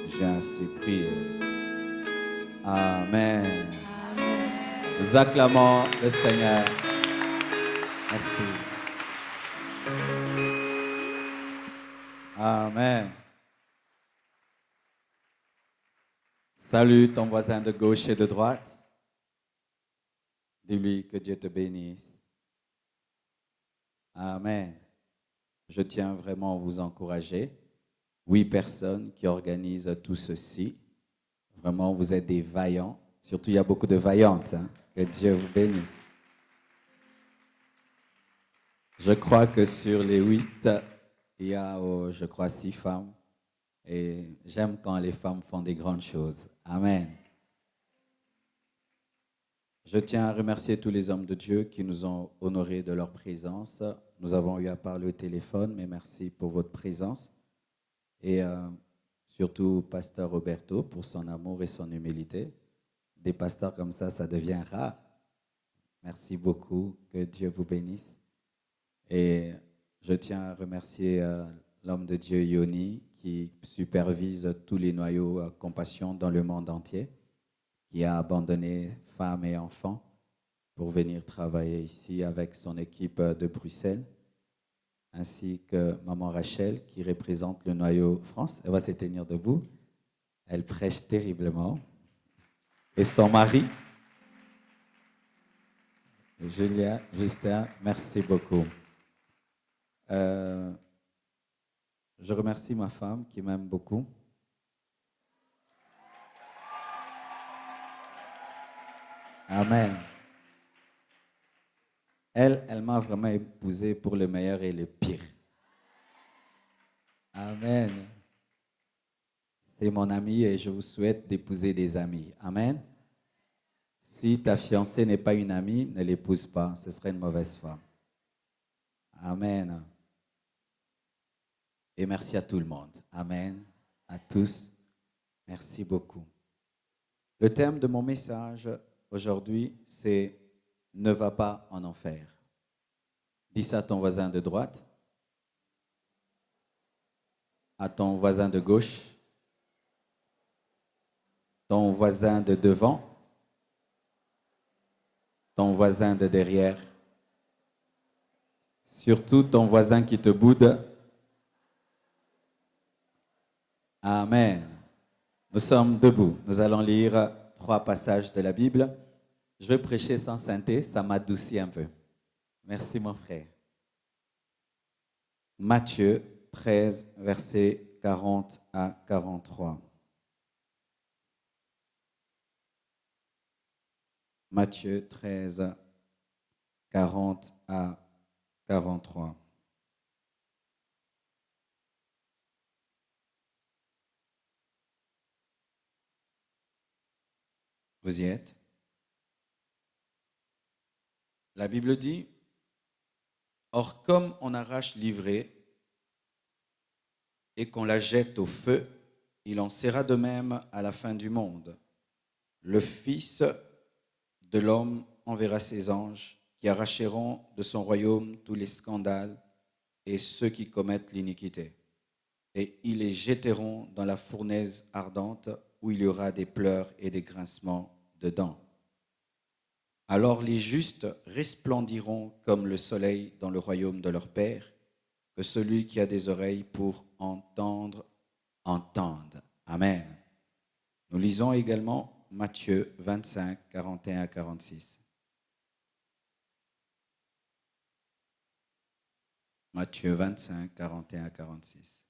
J'ai ainsi prié. Amen. Nous acclamons le Seigneur. Merci. Amen. Salut ton voisin de gauche et de droite. Dis-lui que Dieu te bénisse. Amen. Je tiens vraiment à vous encourager. 8 personnes qui organisent tout ceci. Vraiment, vous êtes des vaillants. Surtout, il y a beaucoup de vaillantes. Hein? Que Dieu vous bénisse. Je crois que sur les 8, il y a, je crois, 6 femmes. Et j'aime quand les femmes font des grandes choses. Amen. Je tiens à remercier tous les hommes de Dieu qui nous ont honorés de leur présence. Nous avons eu à parler au téléphone, mais merci pour votre présence. Et surtout, Pasteur Roberto, pour son amour et son humilité. Des pasteurs comme ça devient rare. Merci beaucoup. Que Dieu vous bénisse. Et je tiens à remercier l'homme de Dieu, Yoni, qui supervise tous les noyaux Compassion dans le monde entier, qui a abandonné femmes et enfants pour venir travailler ici avec son équipe de Bruxelles, ainsi que Maman Rachel, qui représente le noyau France. Elle va se tenir debout. Elle prêche terriblement. Et son mari, Julia, Justin, merci beaucoup. Je remercie ma femme qui m'aime beaucoup. Amen. Elle m'a vraiment épousé pour le meilleur et le pire. Amen. C'est mon amie et je vous souhaite d'épouser des amis. Amen. Si ta fiancée n'est pas une amie, ne l'épouse pas. Ce serait une mauvaise femme. Amen. Et merci à tout le monde. Amen. À tous. Merci beaucoup. Le thème de mon message aujourd'hui, c'est « Ne va pas en enfer ». Dis ça à ton voisin de droite, à ton voisin de gauche, ton voisin de devant, ton voisin de derrière, surtout ton voisin qui te boude. Amen. Nous sommes debout. Nous allons lire 3 passages de la Bible. Je vais prêcher sans synthé, ça m'adoucit un peu. Merci mon frère. Matthieu 13, versets 40 à 43. Matthieu 13, 40 à 43. Vous y êtes? La Bible dit, « Or, comme on arrache l'ivrée et qu'on la jette au feu, il en sera de même à la fin du monde. Le Fils de l'homme enverra ses anges qui arracheront de son royaume tous les scandales et ceux qui commettent l'iniquité. Et ils les jetteront dans la fournaise ardente où il y aura des pleurs et des grincements de dents. Alors les justes resplendiront comme le soleil dans le royaume de leur Père. Que celui qui a des oreilles pour entendre, entende. » Amen. Nous lisons également Matthieu 25, 41 à 46. Matthieu 25, 41 à 46.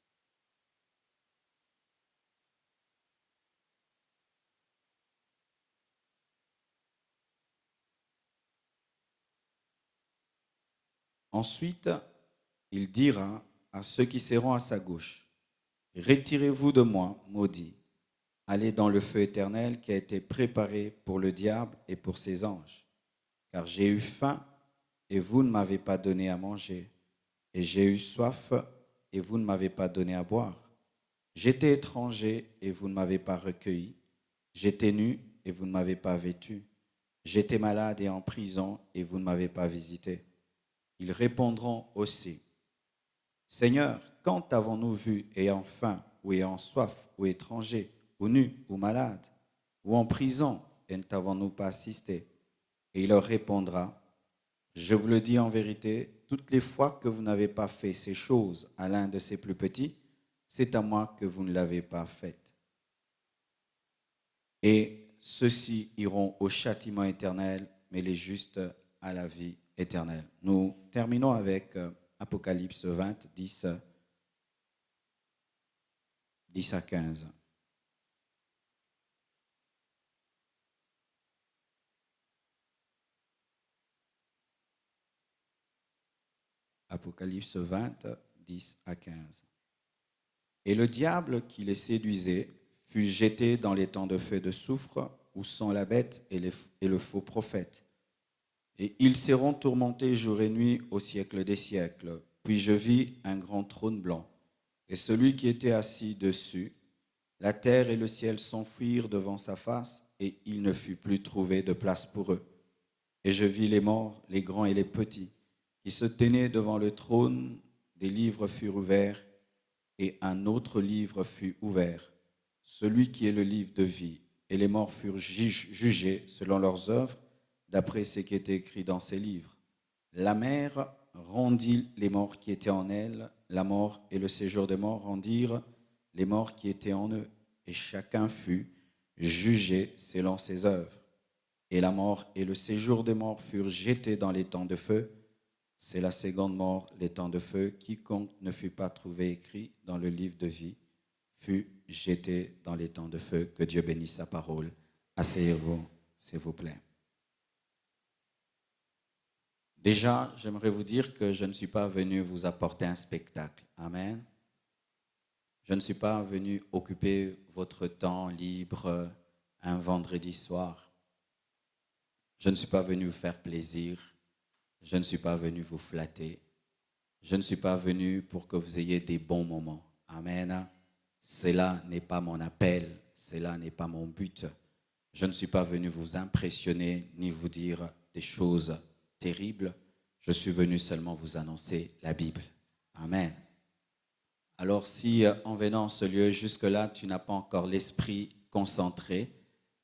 Ensuite, il dira à ceux qui seront à sa gauche, « Retirez-vous de moi, maudits, allez dans le feu éternel qui a été préparé pour le diable et pour ses anges. Car j'ai eu faim et vous ne m'avez pas donné à manger, et j'ai eu soif et vous ne m'avez pas donné à boire. J'étais étranger et vous ne m'avez pas recueilli, j'étais nu et vous ne m'avez pas vêtu, j'étais malade et en prison et vous ne m'avez pas visité. » Ils répondront aussi, « Seigneur, quand t'avons-nous vu ayant faim ou ayant soif, ou étranger, ou nu, ou malade, ou en prison, et ne t'avons-nous pas assisté? Et il leur répondra, je vous le dis en vérité, toutes les fois que vous n'avez pas fait ces choses à l'un de ces plus petits, c'est à moi que vous ne l'avez pas fait. Et ceux-ci iront au châtiment éternel, mais les justes à la vie éternelle. Nous terminons avec Apocalypse 20, 10 à 15. Apocalypse 20, 10 à 15. Et le diable qui les séduisait fut jeté dans les temps de feu et de soufre, où sont la bête et le faux prophète. Et ils seront tourmentés jour et nuit au siècle des siècles. Puis je vis un grand trône blanc, et celui qui était assis dessus. La terre et le ciel s'enfuirent devant sa face, et il ne fut plus trouvé de place pour eux. Et je vis les morts, les grands et les petits, qui se tenaient devant le trône. Des livres furent ouverts, et un autre livre fut ouvert, celui qui est le livre de vie. Et les morts furent jugés selon leurs œuvres, d'après ce qui était écrit dans ces livres. La mer rendit les morts qui étaient en elle, la mort et le séjour des morts rendirent les morts qui étaient en eux, et chacun fut jugé selon ses œuvres. Et la mort et le séjour des morts furent jetés dans les temps de feu. C'est la seconde mort, les temps de feu. Quiconque ne fut pas trouvé écrit dans le livre de vie fut jeté dans les temps de feu. Que Dieu bénisse sa parole. Asseyez-vous, s'il vous plaît. Déjà, j'aimerais vous dire que je ne suis pas venu vous apporter un spectacle. Amen. Je ne suis pas venu occuper votre temps libre un vendredi soir. Je ne suis pas venu vous faire plaisir. Je ne suis pas venu vous flatter. Je ne suis pas venu pour que vous ayez des bons moments. Amen. Cela n'est pas mon appel. Cela n'est pas mon but. Je ne suis pas venu vous impressionner ni vous dire des choses terribles. Je suis venu seulement vous annoncer la Bible. Amen. Alors si en venant en ce lieu, jusque-là, tu n'as pas encore l'esprit concentré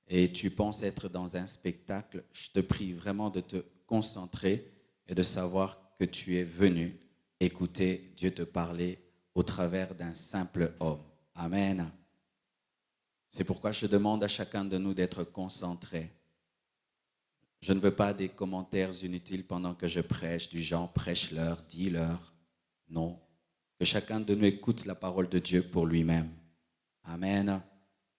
et tu penses être dans un spectacle, je te prie vraiment de te concentrer et de savoir que tu es venu écouter Dieu te parler au travers d'un simple homme. Amen. C'est pourquoi je demande à chacun de nous d'être concentré. Je ne veux pas des commentaires inutiles pendant que je prêche, du genre prêche-leur, dis-leur. Non. Que chacun de nous écoute la parole de Dieu pour lui-même. Amen.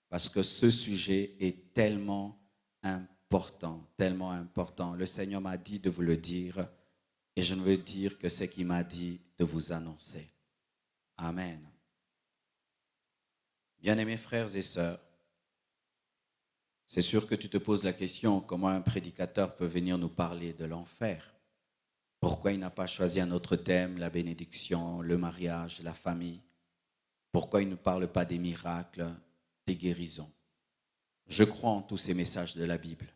Parce que ce sujet est tellement important, tellement important. Le Seigneur m'a dit de vous le dire et je ne veux dire que ce qu'il m'a dit de vous annoncer. Amen. Bien-aimés frères et sœurs, c'est sûr que tu te poses la question comment un prédicateur peut venir nous parler de l'enfer. Pourquoi il n'a pas choisi un autre thème, la bénédiction, le mariage, la famille? Pourquoi il ne parle pas des miracles, des guérisons? Je crois en tous ces messages de la Bible.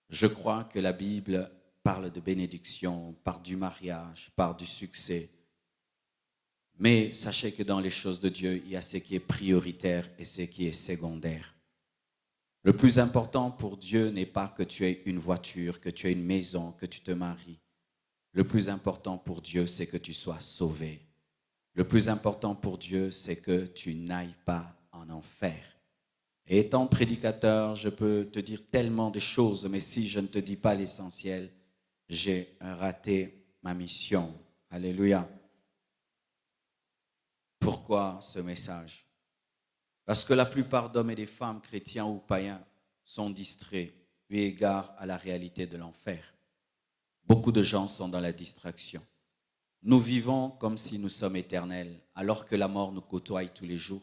Je crois que la Bible parle de bénédiction, parle du mariage, parle du succès. Mais sachez que dans les choses de Dieu, il y a ce qui est prioritaire et ce qui est secondaire. Le plus important pour Dieu n'est pas que tu aies une voiture, que tu aies une maison, que tu te maries. Le plus important pour Dieu, c'est que tu sois sauvé. Le plus important pour Dieu, c'est que tu n'ailles pas en enfer. Et étant prédicateur, je peux te dire tellement de choses, mais si je ne te dis pas l'essentiel, j'ai raté ma mission. Alléluia. Pourquoi ce message? Parce que la plupart d'hommes et de femmes, chrétiens ou païens, sont distraits eu égard à la réalité de l'enfer. Beaucoup de gens sont dans la distraction. Nous vivons comme si nous sommes éternels, alors que la mort nous côtoie tous les jours.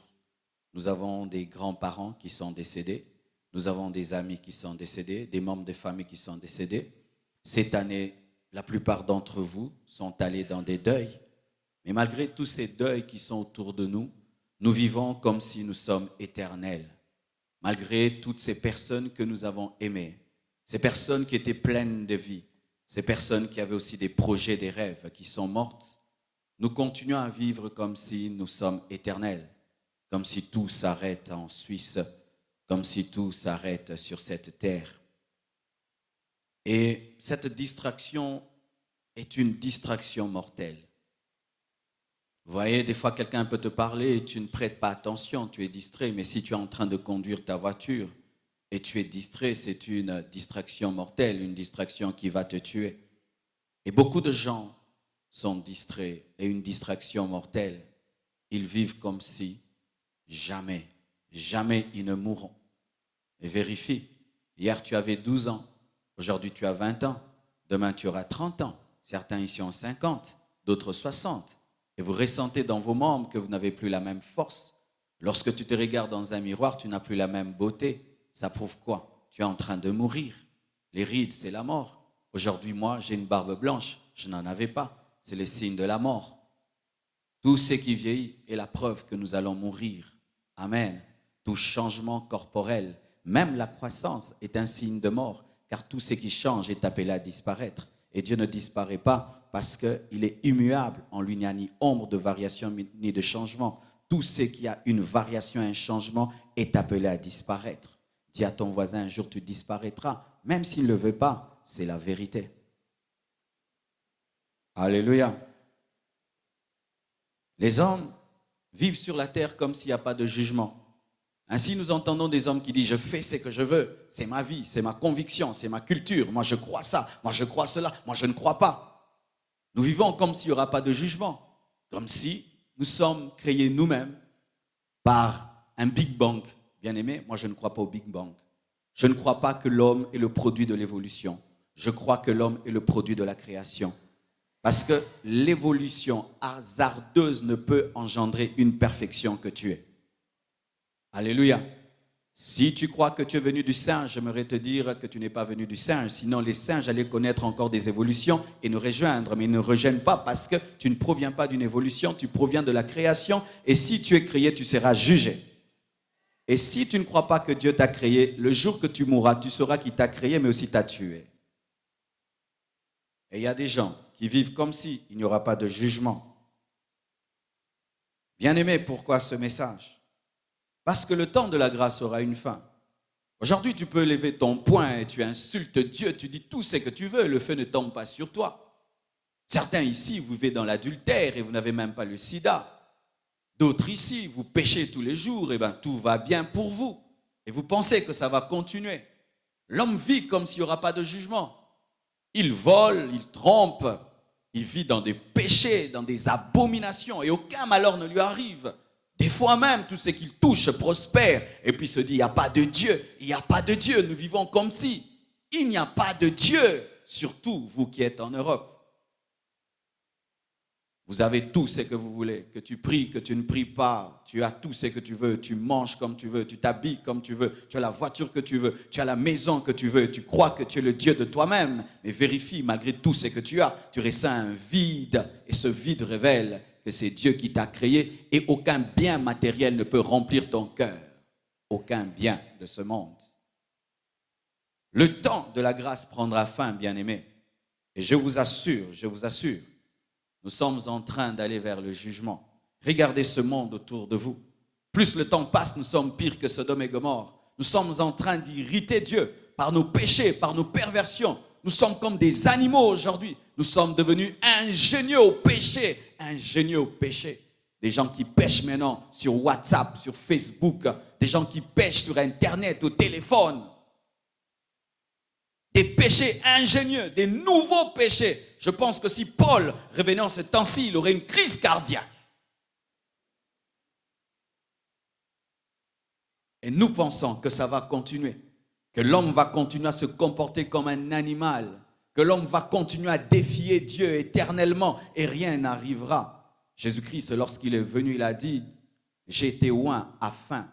Nous avons des grands-parents qui sont décédés, nous avons des amis qui sont décédés, des membres de famille qui sont décédés. Cette année, la plupart d'entre vous sont allés dans des deuils. Mais malgré tous ces deuils qui sont autour de nous, nous vivons comme si nous sommes éternels. Malgré toutes ces personnes que nous avons aimées, ces personnes qui étaient pleines de vie, ces personnes qui avaient aussi des projets, des rêves, qui sont mortes, nous continuons à vivre comme si nous sommes éternels. comme si tout s'arrête en Suisse, comme si tout s'arrête sur cette terre. Et cette distraction est une distraction mortelle. Vous voyez, des fois, quelqu'un peut te parler et tu ne prêtes pas attention, tu es distrait. Mais si tu es en train de conduire ta voiture et tu es distrait, c'est une distraction mortelle, une distraction qui va te tuer. Et beaucoup de gens sont distraits et une distraction mortelle. Ils vivent comme si jamais ils ne mourront. Et vérifie, hier tu avais 12 ans, aujourd'hui tu as 20 ans, demain tu auras 30 ans. Certains ici ont 50, d'autres 60. Et vous ressentez dans vos membres que vous n'avez plus la même force. Lorsque tu te regardes dans un miroir, tu n'as plus la même beauté. Ça prouve quoi? Tu es en train de mourir. Les rides, c'est la mort. Aujourd'hui, moi, j'ai une barbe blanche. Je n'en avais pas. C'est le signe de la mort. Tout ce qui vieillit est la preuve que nous allons mourir. Amen. Tout changement corporel, même la croissance, est un signe de mort, car tout ce qui change est appelé à disparaître. Et Dieu ne disparaît pas parce qu'il est immuable. En lui, il n'y a ni ombre de variation ni de changement. Tout ce qui a une variation, un changement, est appelé à disparaître. Dis à ton voisin, un jour tu disparaîtras, même s'il ne le veut pas, c'est la vérité. Alléluia. Les hommes vivent sur la terre comme s'il n'y a pas de jugement. Ainsi, nous entendons des hommes qui disent « Je fais ce que je veux, c'est ma vie, c'est ma conviction, c'est ma culture, moi je crois ça, moi je crois cela, moi je ne crois pas. » Nous vivons comme s'il n'y aura pas de jugement, comme si nous sommes créés nous-mêmes par un Big Bang. Bien aimé, moi je ne crois pas au Big Bang. Je ne crois pas que l'homme est le produit de l'évolution. Je crois que l'homme est le produit de la création. Parce que l'évolution hasardeuse ne peut engendrer une perfection que tu es. Alléluia. Si tu crois que tu es venu du singe, j'aimerais te dire que tu n'es pas venu du singe. Sinon, les singes allaient connaître encore des évolutions et nous rejoindre. Mais ils ne rejoignent pas parce que tu ne proviens pas d'une évolution, tu proviens de la création. Et si tu es créé, tu seras jugé. Et si tu ne crois pas que Dieu t'a créé, le jour que tu mourras, tu sauras qu'il t'a créé, mais aussi t'a tué. Et il y a des gens qui vivent comme s'il n'y aura pas de jugement. Bien-aimé, pourquoi ce message? Parce que le temps de la grâce aura une fin. Aujourd'hui, tu peux lever ton poing et tu insultes Dieu, tu dis tout ce que tu veux, le feu ne tombe pas sur toi. Certains ici, vous vivez dans l'adultère et vous n'avez même pas le sida. D'autres ici, vous péchez tous les jours, et bien tout va bien pour vous. Et vous pensez que ça va continuer. L'homme vit comme s'il n'y aura pas de jugement. Il vole, il trompe, il vit dans des péchés, dans des abominations et aucun malheur ne lui arrive. Des fois même, tout ce qu'il touche prospère et puis se dit, il n'y a pas de Dieu, il n'y a pas de Dieu, nous vivons comme si il n'y a pas de Dieu, surtout vous qui êtes en Europe. Vous avez tout ce que vous voulez, que tu pries, que tu ne pries pas, tu as tout ce que tu veux, tu manges comme tu veux, tu t'habilles comme tu veux, tu as la voiture que tu veux, tu as la maison que tu veux, tu crois que tu es le Dieu de toi-même, mais vérifie, malgré tout ce que tu as, tu ressens un vide et ce vide révèle que c'est Dieu qui t'a créé et aucun bien matériel ne peut remplir ton cœur, aucun bien de ce monde. Le temps de la grâce prendra fin, bien-aimés, et je vous assure, nous sommes en train d'aller vers le jugement. Regardez ce monde autour de vous. Plus le temps passe, nous sommes pires que Sodome et Gomorrhe. Nous sommes en train d'irriter Dieu par nos péchés, par nos perversions. Nous sommes comme des animaux aujourd'hui. Nous sommes devenus ingénieux au péché. Ingénieux au péché. Des gens qui pêchent maintenant sur WhatsApp, sur Facebook. Des gens qui pêchent sur Internet, au téléphone. Des péchés ingénieux, des nouveaux péchés. Je pense que si Paul revenait en ce temps-ci, il aurait une crise cardiaque. Et nous pensons que ça va continuer, que l'homme va continuer à se comporter comme un animal, que l'homme va continuer à défier Dieu éternellement et rien n'arrivera. Jésus-Christ, lorsqu'il est venu, il a dit « J'ai été oint afin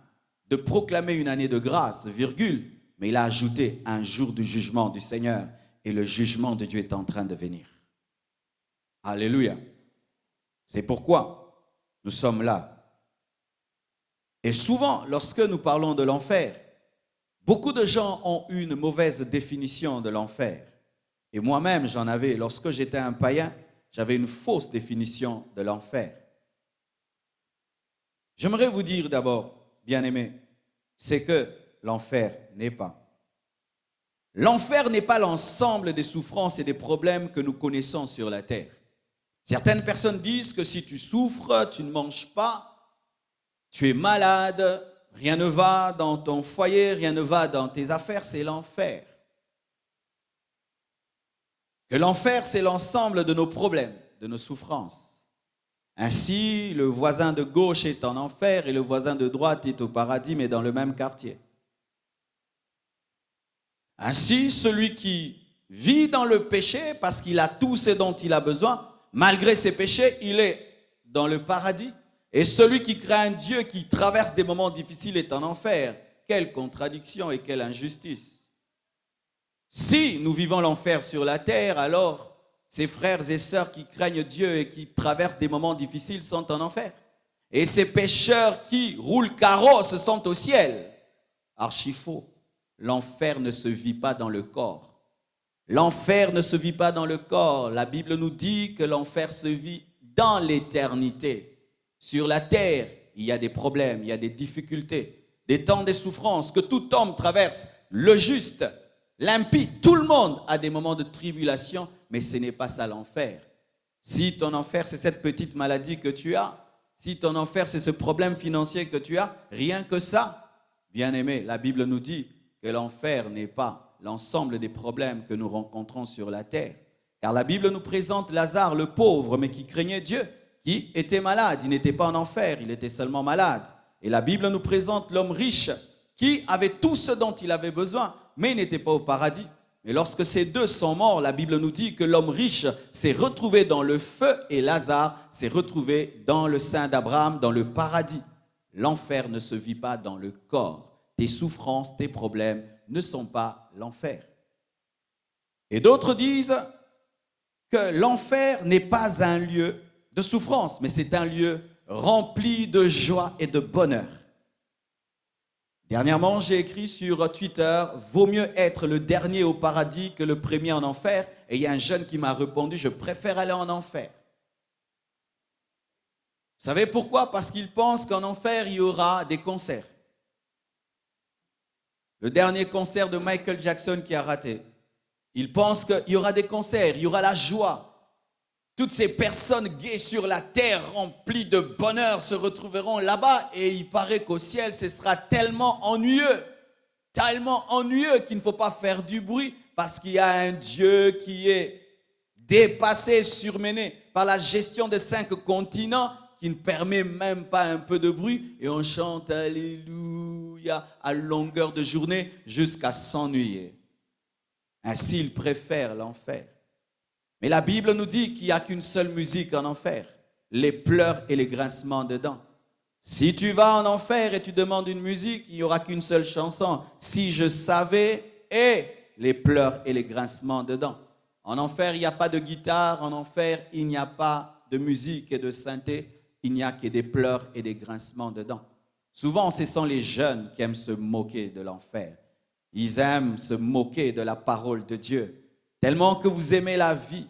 de proclamer une année de grâce, virgule, mais il a ajouté un jour du jugement du Seigneur et le jugement de Dieu est en train de venir. » Alléluia. C'est pourquoi nous sommes là. Et souvent, lorsque nous parlons de l'enfer, beaucoup de gens ont une mauvaise définition de l'enfer. Et moi-même, j'en avais. Lorsque j'étais un païen, j'avais une fausse définition de l'enfer. J'aimerais vous dire d'abord, bien-aimés, c'est que l'enfer n'est pas. L'enfer n'est pas l'ensemble des souffrances et des problèmes que nous connaissons sur la terre. Certaines personnes disent que si tu souffres, tu ne manges pas, tu es malade, rien ne va dans ton foyer, rien ne va dans tes affaires, c'est l'enfer. Que l'enfer, c'est l'ensemble de nos problèmes, de nos souffrances. Ainsi, le voisin de gauche est en enfer et le voisin de droite est au paradis, mais dans le même quartier. Ainsi, celui qui vit dans le péché, parce qu'il a tout ce dont il a besoin, malgré ses péchés, il est dans le paradis. Et celui qui craint Dieu, qui traverse des moments difficiles, est en enfer. Quelle contradiction et quelle injustice. Si nous vivons l'enfer sur la terre, alors ces frères et sœurs qui craignent Dieu et qui traversent des moments difficiles sont en enfer. Et ces pécheurs qui roulent carrosse sont au ciel. Archi faux. L'enfer ne se vit pas dans le corps. L'enfer ne se vit pas dans le corps. La Bible nous dit que l'enfer se vit dans l'éternité. Sur la terre, il y a des problèmes, il y a des difficultés, des temps de souffrance que tout homme traverse. Le juste, l'impie, tout le monde a des moments de tribulation, mais ce n'est pas ça l'enfer. Si ton enfer, c'est cette petite maladie que tu as, si ton enfer, c'est ce problème financier que tu as, rien que ça, bien-aimé, la Bible nous dit que l'enfer n'est pas l'ensemble des problèmes que nous rencontrons sur la terre. Car la Bible nous présente Lazare, le pauvre, mais qui craignait Dieu, qui était malade. Il n'était pas en enfer, il était seulement malade. Et la Bible nous présente l'homme riche, qui avait tout ce dont il avait besoin, mais il n'était pas au paradis. Mais lorsque ces deux sont morts, la Bible nous dit que l'homme riche s'est retrouvé dans le feu et Lazare s'est retrouvé dans le sein d'Abraham, dans le paradis. L'enfer ne se vit pas dans le corps. Tes souffrances, tes problèmes ne sont pas l'enfer. Et d'autres disent que l'enfer n'est pas un lieu de souffrance, mais c'est un lieu rempli de joie et de bonheur. Dernièrement, j'ai écrit sur Twitter « Vaut mieux être le dernier au paradis que le premier en enfer » et il y a un jeune qui m'a répondu « Je préfère aller en enfer ». Vous savez pourquoi? Parce qu'il pense qu'en enfer, il y aura des concerts. Le dernier concert de Michael Jackson qui a raté. Il pense qu'il y aura des concerts, il y aura la joie. Toutes ces personnes gays sur la terre, remplies de bonheur, se retrouveront là-bas et il paraît qu'au ciel, ce sera tellement ennuyeux qu'il ne faut pas faire du bruit parce qu'il y a un Dieu qui est dépassé, surmené par la gestion de 5 continents qui ne permet même pas un peu de bruit et on chante Alléluia à longueur de journée jusqu'à s'ennuyer. Ainsi, il préfère l'enfer. Mais la Bible nous dit qu'il n'y a qu'une seule musique en enfer, les pleurs et les grincements de dents. Si tu vas en enfer et tu demandes une musique, il n'y aura qu'une seule chanson. Si je savais, et les pleurs et les grincements de dents. En enfer, il n'y a pas de guitare, en enfer, il n'y a pas de musique et de synthé, il n'y a que des pleurs et des grincements de dents. Souvent, ce sont les jeunes qui aiment se moquer de l'enfer. Ils aiment se moquer de la parole de Dieu. Tellement que vous aimez la vie.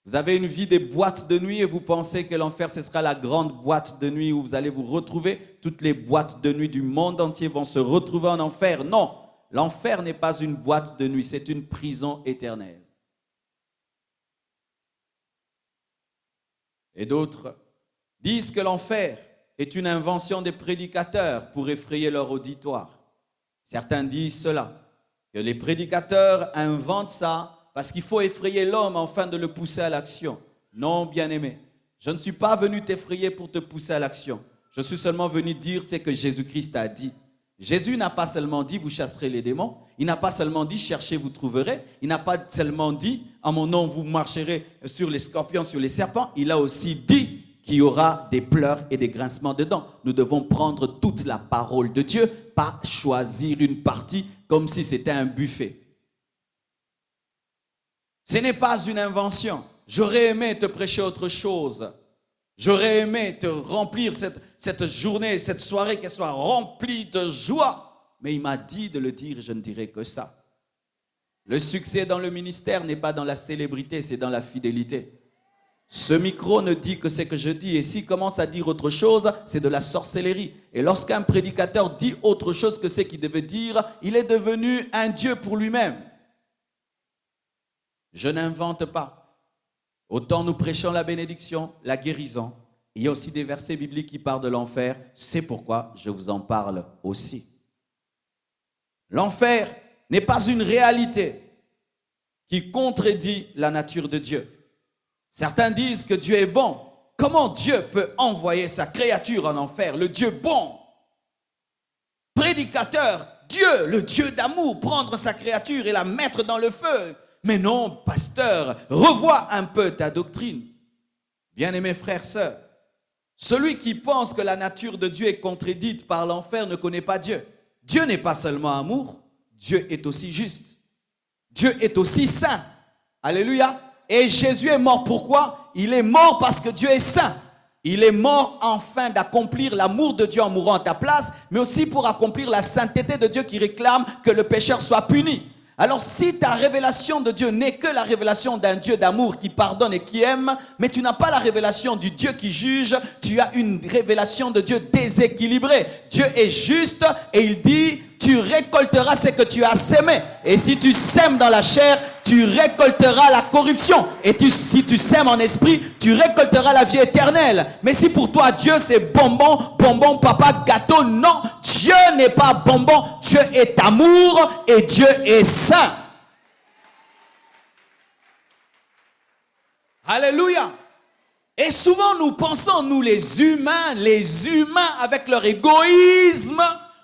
Vous avez une vie des boîtes de nuit et vous pensez que l'enfer, ce sera la grande boîte de nuit où vous allez vous retrouver. Toutes les boîtes de nuit du monde entier vont se retrouver en enfer. Non, l'enfer n'est pas une boîte de nuit, c'est une prison éternelle. Et d'autres disent que l'enfer est une invention des prédicateurs pour effrayer leur auditoire. Certains disent cela, que les prédicateurs inventent ça parce qu'il faut effrayer l'homme afin de le pousser à l'action. Non, bien-aimé, je ne suis pas venu t'effrayer pour te pousser à l'action. Je suis seulement venu dire ce que Jésus-Christ a dit. Jésus n'a pas seulement dit « vous chasserez les démons ». Il n'a pas seulement dit « cherchez, vous trouverez ». Il n'a pas seulement dit « en mon nom, vous marcherez sur les scorpions, sur les serpents ». Il a aussi dit qu'il y aura des pleurs et des grincements de dents. Nous devons prendre toute la parole de Dieu, pas choisir une partie comme si c'était un buffet. Ce n'est pas une invention. J'aurais aimé te prêcher autre chose. J'aurais aimé te remplir cette journée, cette soirée, qu'elle soit remplie de joie. Mais il m'a dit de le dire et je ne dirai que ça. Le succès dans le ministère n'est pas dans la célébrité, c'est dans la fidélité. Ce micro ne dit que ce que je dis. Et s'il commence à dire autre chose, c'est de la sorcellerie. Et lorsqu'un prédicateur dit autre chose que ce qu'il devait dire, il est devenu un Dieu pour lui-même. Je n'invente pas. Autant nous prêchons la bénédiction, la guérison. Il y a aussi des versets bibliques qui parlent de l'enfer. C'est pourquoi je vous en parle aussi. L'enfer n'est pas une réalité qui contredit la nature de Dieu. Certains disent que Dieu est bon. Comment Dieu peut envoyer sa créature en enfer? Le Dieu bon, prédicateur, Dieu, le Dieu d'amour, prendre sa créature et la mettre dans le feu. Mais non, pasteur, revois un peu ta doctrine. Bien-aimés frères, sœurs, celui qui pense que la nature de Dieu est contredite par l'enfer ne connaît pas Dieu. Dieu n'est pas seulement amour, Dieu est aussi juste. Dieu est aussi saint. Alléluia. Et Jésus est mort pourquoi? Il est mort parce que Dieu est saint. Il est mort afin d'accomplir l'amour de Dieu en mourant à ta place, mais aussi pour accomplir la sainteté de Dieu qui réclame que le pécheur soit puni. Alors si ta révélation de Dieu n'est que la révélation d'un Dieu d'amour qui pardonne et qui aime, mais tu n'as pas la révélation du Dieu qui juge, tu as une révélation de Dieu déséquilibrée. Dieu est juste et il dit, tu récolteras ce que tu as sémé. Et si tu sèmes dans la chair, tu récolteras la corruption. Et si tu sèmes en esprit, tu récolteras la vie éternelle. Mais si pour toi, Dieu, c'est bonbon, bonbon, papa, gâteau, non. Dieu n'est pas bonbon. Dieu est amour et Dieu est saint. Alléluia. Et souvent, nous pensons, nous les humains avec leur égoïsme,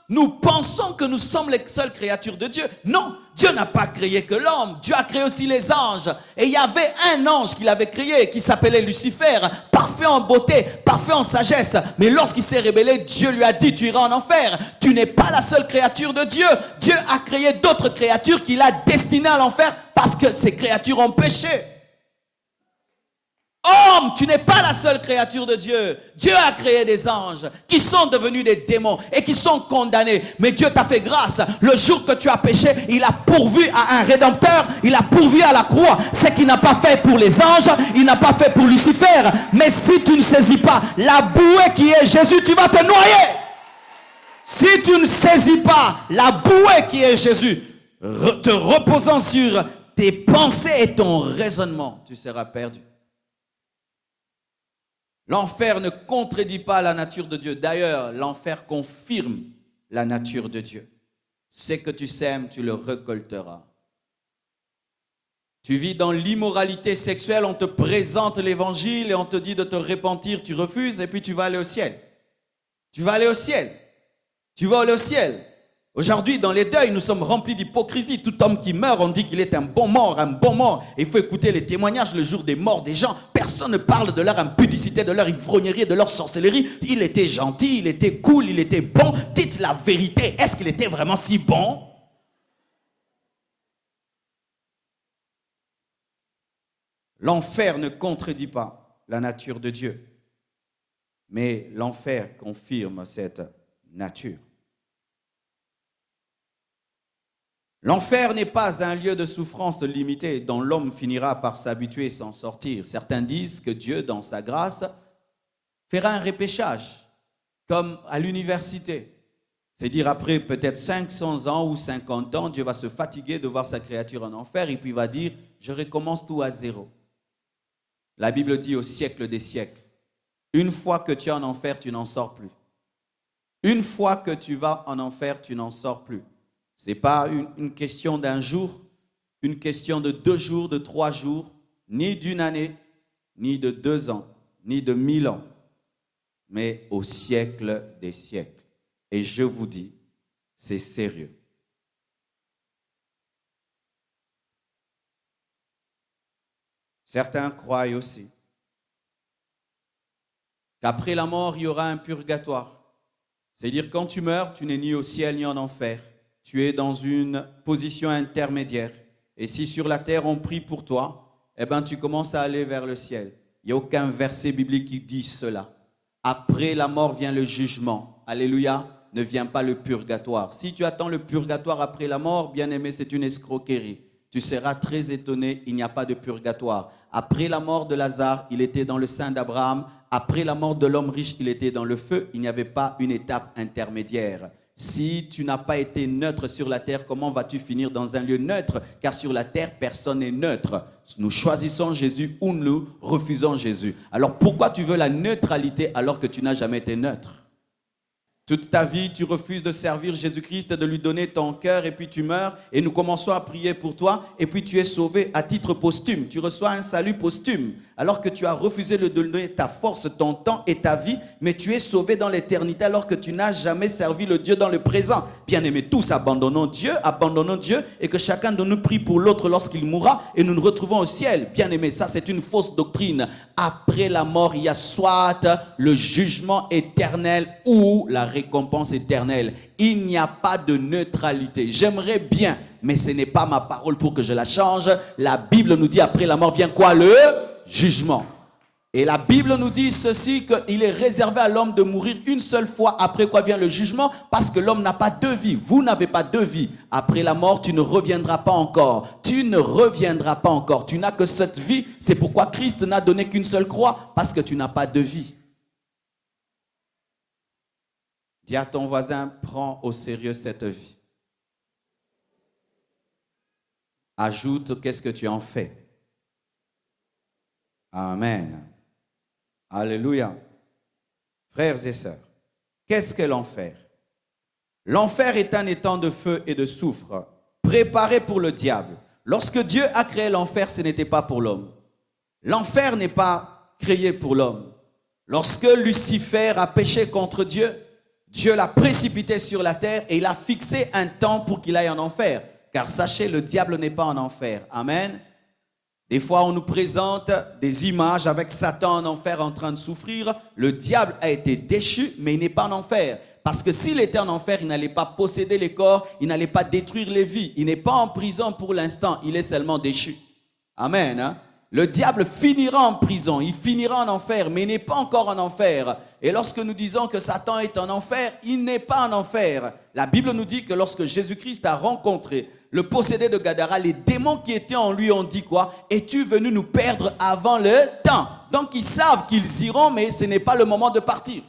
nous pensons que nous sommes les seules créatures de Dieu. Non, Dieu n'a pas créé que l'homme. Dieu a créé aussi les anges. Et il y avait un ange qu'il avait créé qui s'appelait Lucifer, parfait en beauté, parfait en sagesse. Mais lorsqu'il s'est rébellé, Dieu lui a dit, tu iras en enfer. Tu n'es pas la seule créature de Dieu. Dieu a créé d'autres créatures qu'il a destinées à l'enfer parce que ces créatures ont péché. Homme, tu n'es pas la seule créature de Dieu. Dieu a créé des anges qui sont devenus des démons et qui sont condamnés. Mais Dieu t'a fait grâce. Le jour que tu as péché, il a pourvu à un rédempteur. Il a pourvu à la croix. Ce qu'il n'a pas fait pour les anges, il n'a pas fait pour Lucifer. Mais si tu ne saisis pas la bouée qui est Jésus, tu vas te noyer. Si tu ne saisis pas la bouée qui est Jésus, te reposant sur tes pensées et ton raisonnement, tu seras perdu. L'enfer ne contredit pas la nature de Dieu. D'ailleurs, l'enfer confirme la nature de Dieu. Ce que tu sèmes, tu le récolteras. Tu vis dans l'immoralité sexuelle, on te présente l'évangile et on te dit de te repentir, tu refuses et puis tu vas aller au ciel. Tu vas aller au ciel. Tu vas aller au ciel. Aujourd'hui, dans les deuils, nous sommes remplis d'hypocrisie. Tout homme qui meurt, on dit qu'il est un bon mort, un bon mort. Et il faut écouter les témoignages le jour des morts des gens. Personne ne parle de leur impudicité, de leur ivrognerie, de leur sorcellerie. Il était gentil, il était cool, il était bon. Dites la vérité. Est-ce qu'il était vraiment si bon? L'enfer ne contredit pas la nature de Dieu. Mais l'enfer confirme cette nature. L'enfer n'est pas un lieu de souffrance limitée dont l'homme finira par s'habituer et s'en sortir. Certains disent que Dieu, dans sa grâce, fera un repêchage, comme à l'université. C'est-à-dire après peut-être 500 ans ou 50 ans, Dieu va se fatiguer de voir sa créature en enfer et puis il va dire, je recommence tout à zéro. La Bible dit au siècle des siècles, une fois que tu es en enfer, tu n'en sors plus. Une fois que tu vas en enfer, tu n'en sors plus. Ce n'est pas une question d'un jour, une question de 2 jours, de 3 jours, ni d'une année, ni de 2 ans, ni de 1000 ans, mais au siècle des siècles. Et je vous dis, c'est sérieux. Certains croient aussi qu'après la mort, il y aura un purgatoire. C'est-à-dire quand tu meurs, tu n'es ni au ciel ni en enfer. Tu es dans une position intermédiaire. Et si sur la terre on prie pour toi, eh bien tu commences à aller vers le ciel. Il n'y a aucun verset biblique qui dit cela. Après la mort vient le jugement. Alléluia, ne vient pas le purgatoire. Si tu attends le purgatoire après la mort, bien aimé, c'est une escroquerie. Tu seras très étonné, il n'y a pas de purgatoire. Après la mort de Lazare, il était dans le sein d'Abraham. Après la mort de l'homme riche, il était dans le feu. Il n'y avait pas une étape intermédiaire. Si tu n'as pas été neutre sur la terre, comment vas-tu finir dans un lieu neutre? Car sur la terre, personne n'est neutre. Nous choisissons Jésus ou nous refusons Jésus. Alors pourquoi tu veux la neutralité alors que tu n'as jamais été neutre? Toute ta vie, tu refuses de servir Jésus-Christ, de lui donner ton cœur et puis tu meurs et nous commençons à prier pour toi et puis tu es sauvé à titre posthume. Tu reçois un salut posthume alors que tu as refusé de donner ta force, ton temps et ta vie, mais tu es sauvé dans l'éternité alors que tu n'as jamais servi le Dieu dans le présent. Bien-aimés, tous abandonnons Dieu et que chacun de nous prie pour l'autre lorsqu'il mourra et nous nous retrouvons au ciel. Bien-aimés, ça c'est une fausse doctrine. Après la mort, il y a soit le jugement éternel ou la récompense éternelle. Il n'y a pas de neutralité. J'aimerais bien, mais ce n'est pas ma parole pour que je la change. La Bible nous dit après la mort vient quoi? Le jugement. Et la Bible nous dit ceci, qu'il est réservé à l'homme de mourir une seule fois, après quoi vient le jugement, parce que l'homme n'a pas deux vies. Vous n'avez pas deux vies. Après la mort, tu ne reviendras pas encore. Tu ne reviendras pas encore. Tu n'as que cette vie. C'est pourquoi Christ n'a donné qu'une seule croix, parce que tu n'as pas deux vies. Dis à ton voisin, prends au sérieux cette vie. Ajoute, qu'est-ce que tu en fais? Amen. Alléluia. Frères et sœurs, qu'est-ce que l'enfer? L'enfer est un étang de feu et de soufre, préparé pour le diable. Lorsque Dieu a créé l'enfer, ce n'était pas pour l'homme. L'enfer n'est pas créé pour l'homme. Lorsque Lucifer a péché contre Dieu, Dieu l'a précipité sur la terre et il a fixé un temps pour qu'il aille en enfer. Car sachez, le diable n'est pas en enfer. Amen. Des fois, on nous présente des images avec Satan en enfer en train de souffrir. Le diable a été déchu, mais il n'est pas en enfer. Parce que s'il était en enfer, il n'allait pas posséder les corps, il n'allait pas détruire les vies. Il n'est pas en prison pour l'instant, il est seulement déchu. Amen. Hein? Le diable finira en prison, il finira en enfer, mais il n'est pas encore en enfer. Et lorsque nous disons que Satan est en enfer, il n'est pas en enfer. La Bible nous dit que lorsque Jésus-Christ a rencontré le possédé de Gadara, les démons qui étaient en lui ont dit quoi? Es-tu venu nous perdre avant le temps? Donc ils savent qu'ils iront, mais ce n'est pas le moment de partir.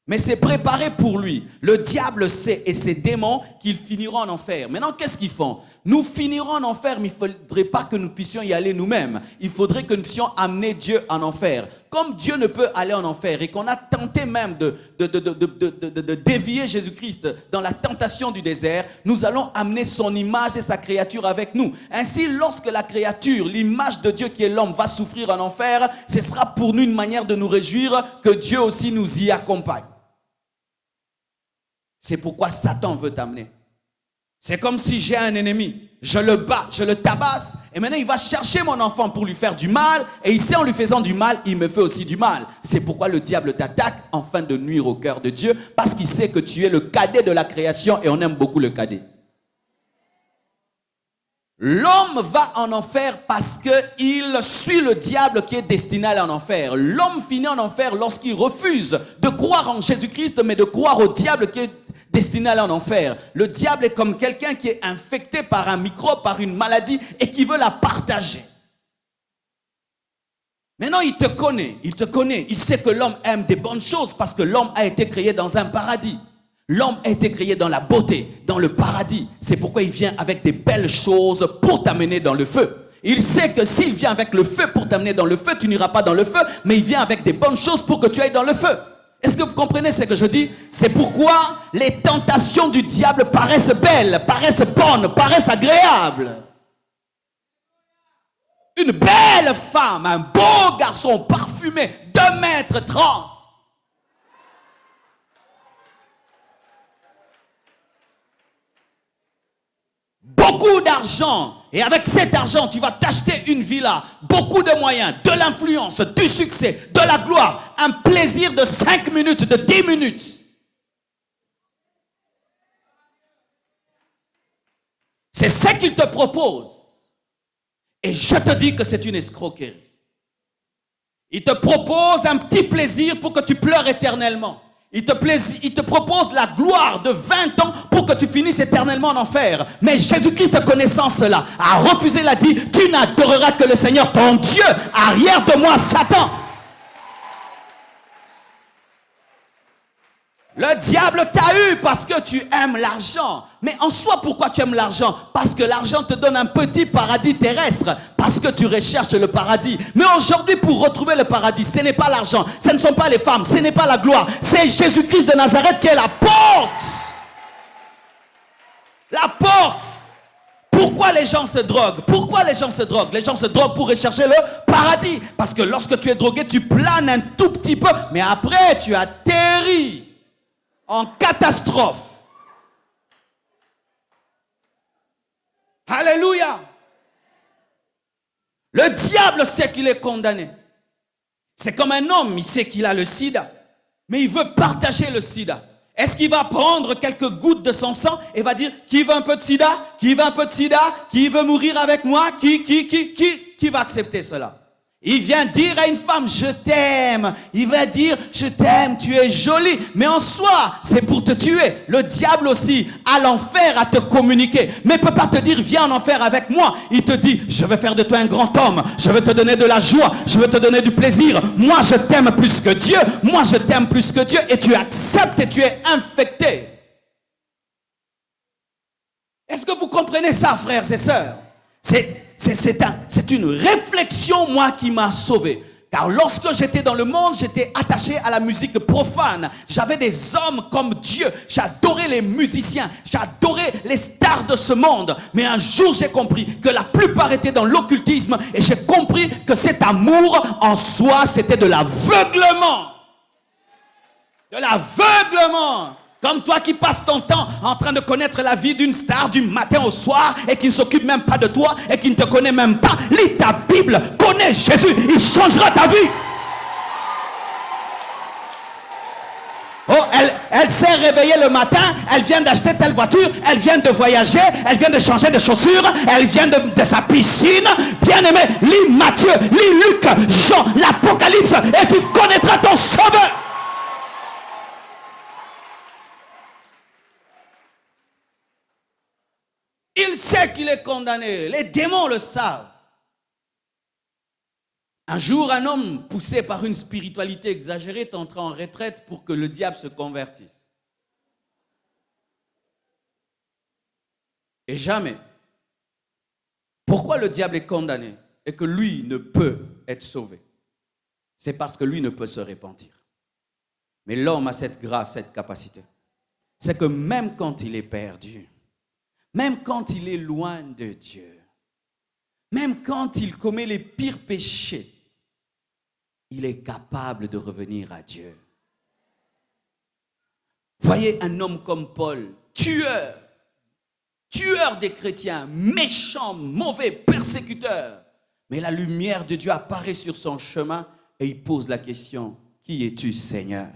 Mais c'est préparé pour lui. Le diable sait et ses démons qu'ils finiront en enfer. Maintenant, qu'est-ce qu'ils font? Nous finirons en enfer, mais il ne faudrait pas que nous puissions y aller nous-mêmes. Il faudrait que nous puissions amener Dieu en enfer. Comme Dieu ne peut aller en enfer et qu'on a tenté même de dévier Jésus-Christ dans la tentation du désert, nous allons amener son image et sa créature avec nous. Ainsi, lorsque la créature, l'image de Dieu qui est l'homme, va souffrir en enfer, ce sera pour nous une manière de nous réjouir que Dieu aussi nous y accompagne. C'est pourquoi Satan veut t'amener. C'est comme si j'ai un ennemi, je le bats, je le tabasse, et maintenant il va chercher mon enfant pour lui faire du mal, et il sait en lui faisant du mal, il me fait aussi du mal. C'est pourquoi le diable t'attaque afin de nuire au cœur de Dieu, parce qu'il sait que tu es le cadet de la création, et on aime beaucoup le cadet. L'homme va en enfer parce qu'il suit le diable qui est destiné à aller en enfer. L'homme finit en enfer lorsqu'il refuse de croire en Jésus-Christ, mais de croire au diable qui est destiné à aller en enfer. Le diable est comme quelqu'un qui est infecté par un microbe, par une maladie, et qui veut la partager. Maintenant, il te connaît, il sait que l'homme aime des bonnes choses parce que l'homme a été créé dans un paradis. L'homme a été créé dans la beauté, dans le paradis. C'est pourquoi il vient avec des belles choses pour t'amener dans le feu. Il sait que s'il vient avec le feu pour t'amener dans le feu, tu n'iras pas dans le feu, mais il vient avec des bonnes choses pour que tu ailles dans le feu. Est-ce que vous comprenez ce que je dis? C'est pourquoi les tentations du diable paraissent belles, paraissent bonnes, paraissent agréables. Une belle femme, un beau garçon parfumé, 2,30 m. Beaucoup d'argent, et avec cet argent, tu vas t'acheter une villa, beaucoup de moyens, de l'influence, du succès, de la gloire, un plaisir de 5 minutes, de 10 minutes. C'est ce qu'il te propose. Et je te dis que c'est une escroquerie. Il te propose un petit plaisir pour que tu pleures éternellement. Il te propose la gloire de 20 ans pour que tu finisses éternellement en enfer. Mais Jésus-Christ, connaissant cela, a refusé, l'a dit, tu n'adoreras que le Seigneur ton Dieu. Arrière de moi, Satan. Le diable t'a eu parce que tu aimes l'argent. Mais en soi, pourquoi tu aimes l'argent? Parce que l'argent te donne un petit paradis terrestre. Parce que tu recherches le paradis. Mais aujourd'hui, pour retrouver le paradis, ce n'est pas l'argent, ce ne sont pas les femmes, ce n'est pas la gloire. C'est Jésus-Christ de Nazareth qui est la porte. La porte. Pourquoi les gens se droguent? Pourquoi les gens se droguent? Les gens se droguent pour rechercher le paradis. Parce que lorsque tu es drogué, tu planes un tout petit peu. Mais après, tu atterris en catastrophe. Alléluia. Le diable sait qu'il est condamné. C'est comme un homme, il sait qu'il a le sida, mais il veut partager le sida. Est-ce qu'il va prendre quelques gouttes de son sang et va dire, qui veut un peu de sida? Qui veut un peu de sida? Qui veut mourir avec moi? Qui va accepter cela? Il vient dire à une femme, je t'aime. Il va dire, je t'aime, tu es jolie. Mais en soi, c'est pour te tuer. Le diable aussi a l'enfer à te communiquer. Mais il ne peut pas te dire, viens en enfer avec moi. Il te dit, je vais faire de toi un grand homme. Je vais te donner de la joie. Je vais te donner du plaisir. Moi, je t'aime plus que Dieu. Moi, je t'aime plus que Dieu. Et tu acceptes et tu es infecté. Est-ce que vous comprenez ça, frères et sœurs? C'est une réflexion, moi, qui m'a sauvé. Car lorsque j'étais dans le monde, j'étais attaché à la musique profane. J'avais des hommes comme Dieu. J'adorais les musiciens. J'adorais les stars de ce monde. Mais un jour, j'ai compris que la plupart étaient dans l'occultisme. Et j'ai compris que cet amour, en soi, c'était de l'aveuglement. De l'aveuglement. Comme toi qui passes ton temps en train de connaître la vie d'une star du matin au soir et qui ne s'occupe même pas de toi et qui ne te connaît même pas. Lis ta Bible, connais Jésus, il changera ta vie. Oh, elle s'est réveillée le matin, elle vient d'acheter telle voiture, elle vient de voyager, elle vient de changer de chaussures, elle vient de sa piscine. Bien-aimé, lis Matthieu, lis Luc, Jean, l'Apocalypse et tu connaîtras ton sauveur. Il sait qu'il est condamné. Les démons le savent. Un jour, un homme poussé par une spiritualité exagérée est entré en retraite pour que le diable se convertisse. Et jamais. Pourquoi le diable est condamné et que lui ne peut être sauvé? C'est parce que lui ne peut se repentir. Mais l'homme a cette grâce, cette capacité. C'est que même quand il est perdu, même quand il est loin de Dieu, même quand il commet les pires péchés, il est capable de revenir à Dieu. Voyez un homme comme Paul, tueur des chrétiens, méchant, mauvais, persécuteur. Mais la lumière de Dieu apparaît sur son chemin et il pose la question, qui es-tu, Seigneur?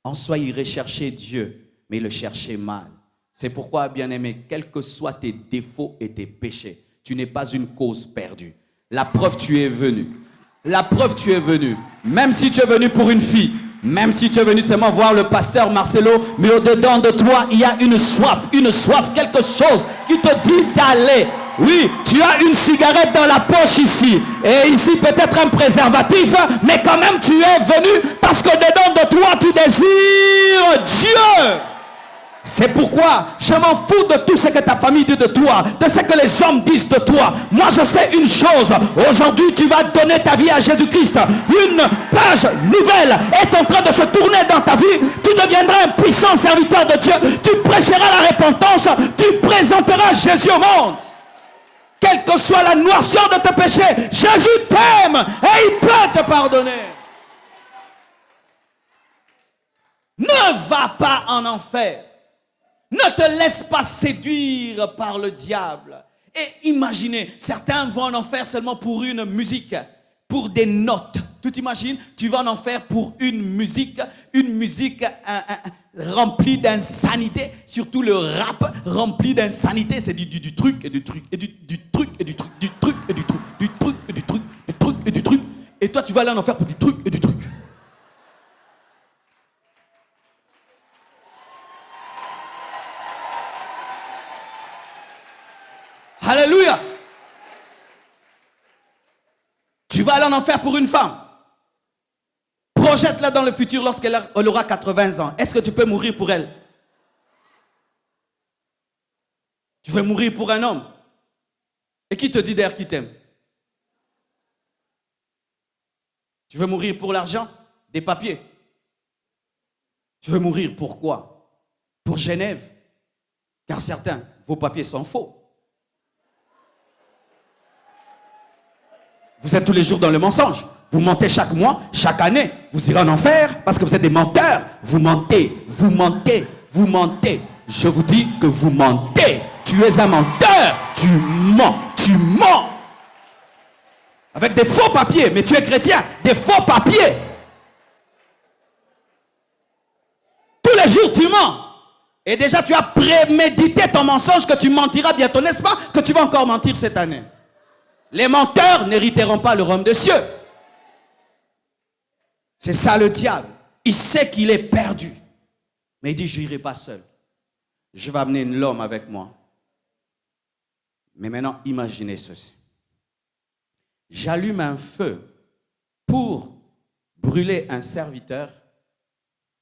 En soi, il recherchait Dieu, mais il le cherchait mal. C'est pourquoi, bien-aimé, quels que soient tes défauts et tes péchés, tu n'es pas une cause perdue. La preuve, tu es venu. La preuve, tu es venu. Même si tu es venu pour une fille, même si tu es venu seulement voir le pasteur Marcelo, mais au-dedans de toi, il y a une soif, quelque chose qui te dit d'aller. Oui, tu as une cigarette dans la poche ici, et ici peut-être un préservatif, mais quand même tu es venu parce que dedans de toi, tu désires Dieu. C'est pourquoi je m'en fous de tout ce que ta famille dit de toi, de ce que les hommes disent de toi. Moi je sais une chose, aujourd'hui tu vas donner ta vie à Jésus-Christ. Une page nouvelle est en train de se tourner dans ta vie. Tu deviendras un puissant serviteur de Dieu. Tu prêcheras la repentance, tu présenteras Jésus au monde. Quelle que soit la noirceur de tes péchés, Jésus t'aime et il peut te pardonner. Ne va pas en enfer. Ne te laisse pas séduire par le diable. Et imaginez, certains vont en enfer seulement pour une musique, pour des notes. Tu t'imagines, tu vas en enfer pour une musique remplie d'insanité, surtout le rap rempli d'insanité. C'est du truc et du truc et du truc et du truc, du truc et du truc, du truc et du truc, du truc et du truc. Et toi, tu vas aller en enfer pour du truc et du truc. Alléluia. Tu vas aller en enfer pour une femme. Projette-la dans le futur lorsqu'elle aura 80 ans. Est-ce que tu peux mourir pour elle? Tu veux mourir pour un homme? Et qui te dit d'ailleurs qu'il t'aime? Tu veux mourir pour l'argent? Des papiers? Tu veux mourir pour quoi? Pour Genève? Car certains, vos papiers sont faux. Vous êtes tous les jours dans le mensonge. Vous mentez chaque mois, chaque année. Vous irez en enfer parce que vous êtes des menteurs. Vous mentez, vous mentez, vous mentez. Je vous dis que vous mentez. Tu es un menteur. Tu mens, tu mens. Avec des faux papiers, mais tu es chrétien. Des faux papiers. Tous les jours, tu mens. Et déjà, tu as prémédité ton mensonge que tu mentiras bientôt, n'est-ce pas? Que tu vas encore mentir cette année. Les menteurs n'hériteront pas le royaume des cieux. C'est ça le diable. Il sait qu'il est perdu. Mais il dit, je n'irai pas seul. Je vais amener l'homme avec moi. Mais maintenant, imaginez ceci. J'allume un feu pour brûler un serviteur,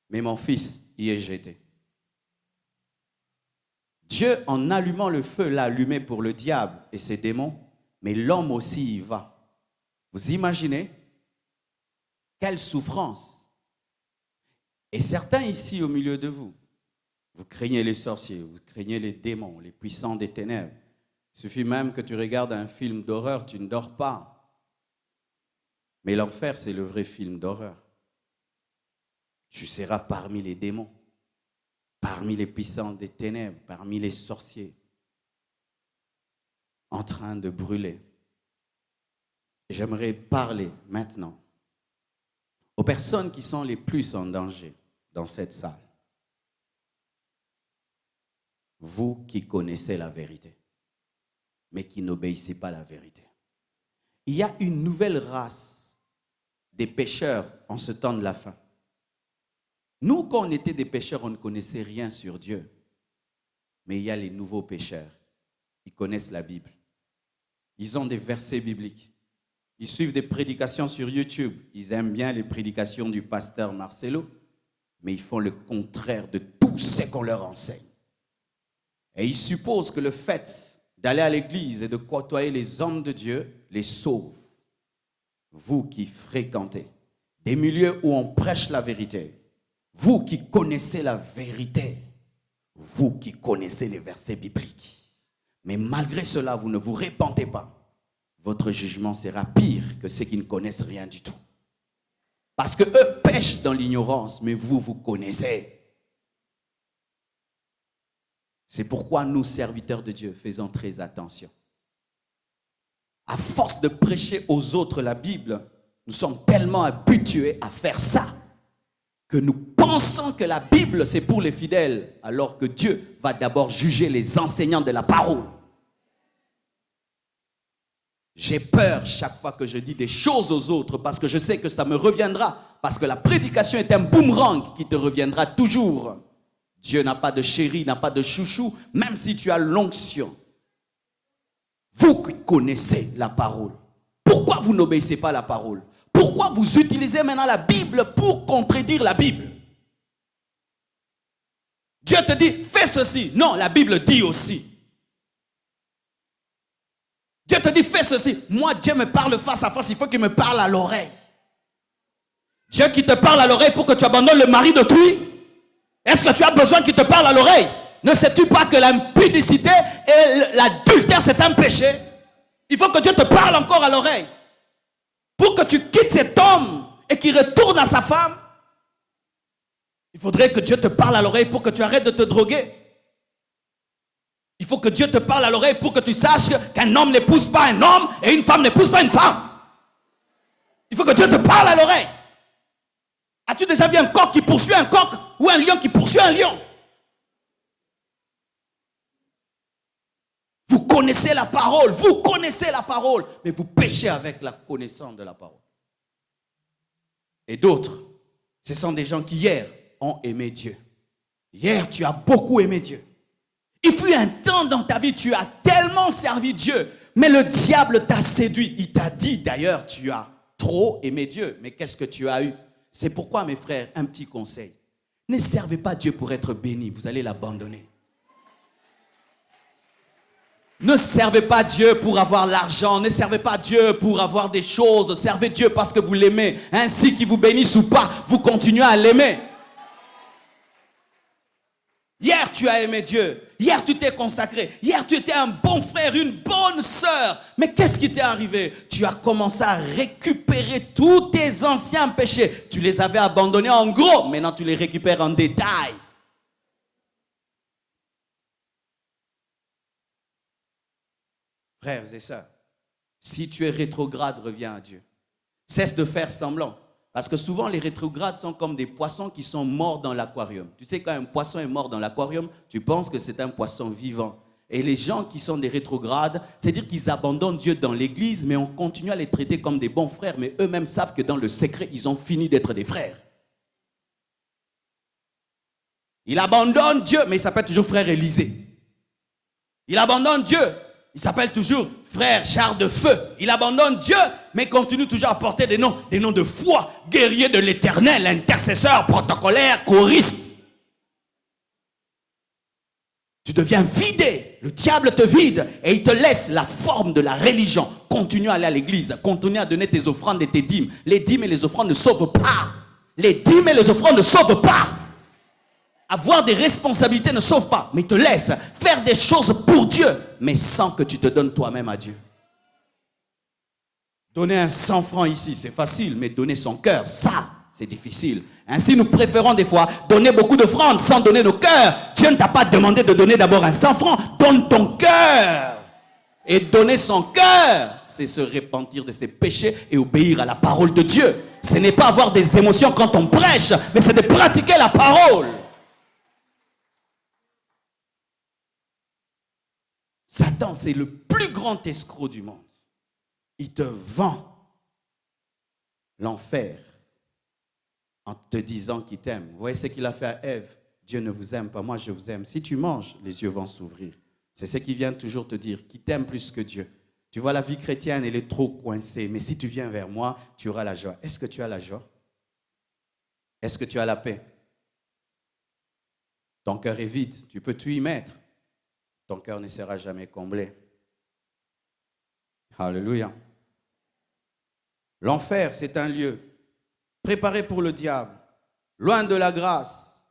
mais mon fils y est jeté. Dieu, en allumant le feu, l'a allumé pour le diable et ses démons, mais l'homme aussi y va. Vous imaginez? Quelle souffrance! Et certains ici au milieu de vous, vous craignez les sorciers, vous craignez les démons, les puissants des ténèbres. Il suffit même que tu regardes un film d'horreur, tu ne dors pas. Mais l'enfer, c'est le vrai film d'horreur. Tu seras parmi les démons, parmi les puissants des ténèbres, parmi les sorciers, en train de brûler. J'aimerais parler maintenant aux personnes qui sont les plus en danger dans cette salle. Vous qui connaissez la vérité, mais qui n'obéissez pas à la vérité. Il y a une nouvelle race des pécheurs en ce temps de la fin. Nous, quand on était des pécheurs, on ne connaissait rien sur Dieu. Mais il y a les nouveaux pécheurs. Ils connaissent la Bible. Ils ont des versets bibliques. Ils suivent des prédications sur YouTube. Ils aiment bien les prédications du pasteur Marcelo, mais ils font le contraire de tout ce qu'on leur enseigne. Et ils supposent que le fait d'aller à l'église et de côtoyer les hommes de Dieu les sauve. Vous qui fréquentez des milieux où on prêche la vérité, vous qui connaissez la vérité, vous qui connaissez les versets bibliques, mais malgré cela, vous ne vous répentez pas, votre jugement sera pire que ceux qui ne connaissent rien du tout. Parce que eux pêchent dans l'ignorance, mais vous, vous connaissez. C'est pourquoi nous, serviteurs de Dieu, faisons très attention. À force de prêcher aux autres la Bible, nous sommes tellement habitués à faire ça que nous pensons que la Bible, c'est pour les fidèles, alors que Dieu va d'abord juger les enseignants de la parole. J'ai peur chaque fois que je dis des choses aux autres parce que je sais que ça me reviendra, parce que la prédication est un boomerang qui te reviendra toujours. Dieu n'a pas de chéri, n'a pas de chouchou, même si tu as l'onction. Vous qui connaissez la parole, pourquoi vous n'obéissez pas à la parole? Pourquoi vous utilisez maintenant la Bible pour contredire la Bible? Dieu te dit, fais ceci. Non, la Bible dit aussi. Dieu te dit, fais ceci. Moi, Dieu me parle face à face, il faut qu'il me parle à l'oreille. Dieu qui te parle à l'oreille pour que tu abandonnes le mari d'autrui? Est-ce que tu as besoin qu'il te parle à l'oreille? Ne sais-tu pas que l'impudicité et l'adultère, c'est un péché? Il faut que Dieu te parle encore à l'oreille. Pour que tu quittes cet homme et qu'il retourne à sa femme, il faudrait que Dieu te parle à l'oreille pour que tu arrêtes de te droguer. Il faut que Dieu te parle à l'oreille pour que tu saches qu'un homme n'épouse pas un homme et une femme n'épouse pas une femme. Il faut que Dieu te parle à l'oreille. As-tu déjà vu un coq qui poursuit un coq ou un lion qui poursuit un lion? Vous connaissez la parole, mais vous péchez avec la connaissance de la parole. Et d'autres, ce sont des gens qui hier ont aimé Dieu. Hier, tu as beaucoup aimé Dieu. Il fut un temps dans ta vie, tu as tellement servi Dieu, mais le diable t'a séduit. Il t'a dit d'ailleurs, tu as trop aimé Dieu. Mais qu'est-ce que tu as eu? C'est pourquoi, mes frères, un petit conseil. Ne servez pas Dieu pour être béni, vous allez l'abandonner. Ne servez pas Dieu pour avoir l'argent, ne servez pas Dieu pour avoir des choses, servez Dieu parce que vous l'aimez. Ainsi qu'il vous bénisse ou pas, vous continuez à l'aimer. Hier, tu as aimé Dieu. Hier, tu t'es consacré. Hier, tu étais un bon frère, une bonne sœur. Mais qu'est-ce qui t'est arrivé? Tu as commencé à récupérer tous tes anciens péchés. Tu les avais abandonnés en gros. Maintenant, tu les récupères en détail. Frères et sœurs, si tu es rétrograde, reviens à Dieu. Cesse de faire semblant. Parce que souvent, les rétrogrades sont comme des poissons qui sont morts dans l'aquarium. Tu sais, quand un poisson est mort dans l'aquarium, tu penses que c'est un poisson vivant. Et les gens qui sont des rétrogrades, c'est-à-dire qu'ils abandonnent Dieu dans l'église, mais on continue à les traiter comme des bons frères, mais eux-mêmes savent que dans le secret, ils ont fini d'être des frères. Il abandonne Dieu, mais il s'appelle toujours frère Élisée. Il abandonne Dieu, il s'appelle toujours frère char de feu. Il abandonne Dieu, mais continue toujours à porter des noms de foi, guerrier de l'éternel, intercesseur, protocolaire, choriste. Tu deviens vidé, le diable te vide et il te laisse la forme de la religion. Continue à aller à l'église, continue à donner tes offrandes et tes dîmes. Les dîmes et les offrandes ne sauvent pas. Les dîmes et les offrandes ne sauvent pas. Avoir des responsabilités ne sauve pas, mais il te laisse faire des choses pour Dieu, mais sans que tu te donnes toi-même à Dieu. Donner un 100 francs ici, c'est facile, mais donner son cœur, ça, c'est difficile. Ainsi, nous préférons des fois donner beaucoup d'offrandes sans donner nos cœurs. Dieu ne t'a pas demandé de donner d'abord un 100 francs, donne ton cœur. Et donner son cœur, c'est se repentir de ses péchés et obéir à la parole de Dieu. Ce n'est pas avoir des émotions quand on prêche, mais c'est de pratiquer la parole. Satan, c'est le plus grand escroc du monde. Il te vend l'enfer en te disant qu'il t'aime. Vous voyez ce qu'il a fait à Ève? Dieu ne vous aime pas, moi je vous aime. Si tu manges, les yeux vont s'ouvrir. C'est ce qu'il vient toujours te dire, qu'il t'aime plus que Dieu. Tu vois, la vie chrétienne, elle est trop coincée. Mais si tu viens vers moi, tu auras la joie. Est-ce que tu as la joie? Est-ce que tu as la paix? Ton cœur est vide, tu peux tout y mettre. Ton cœur ne sera jamais comblé. Alléluia. L'enfer, c'est un lieu préparé pour le diable, loin de la grâce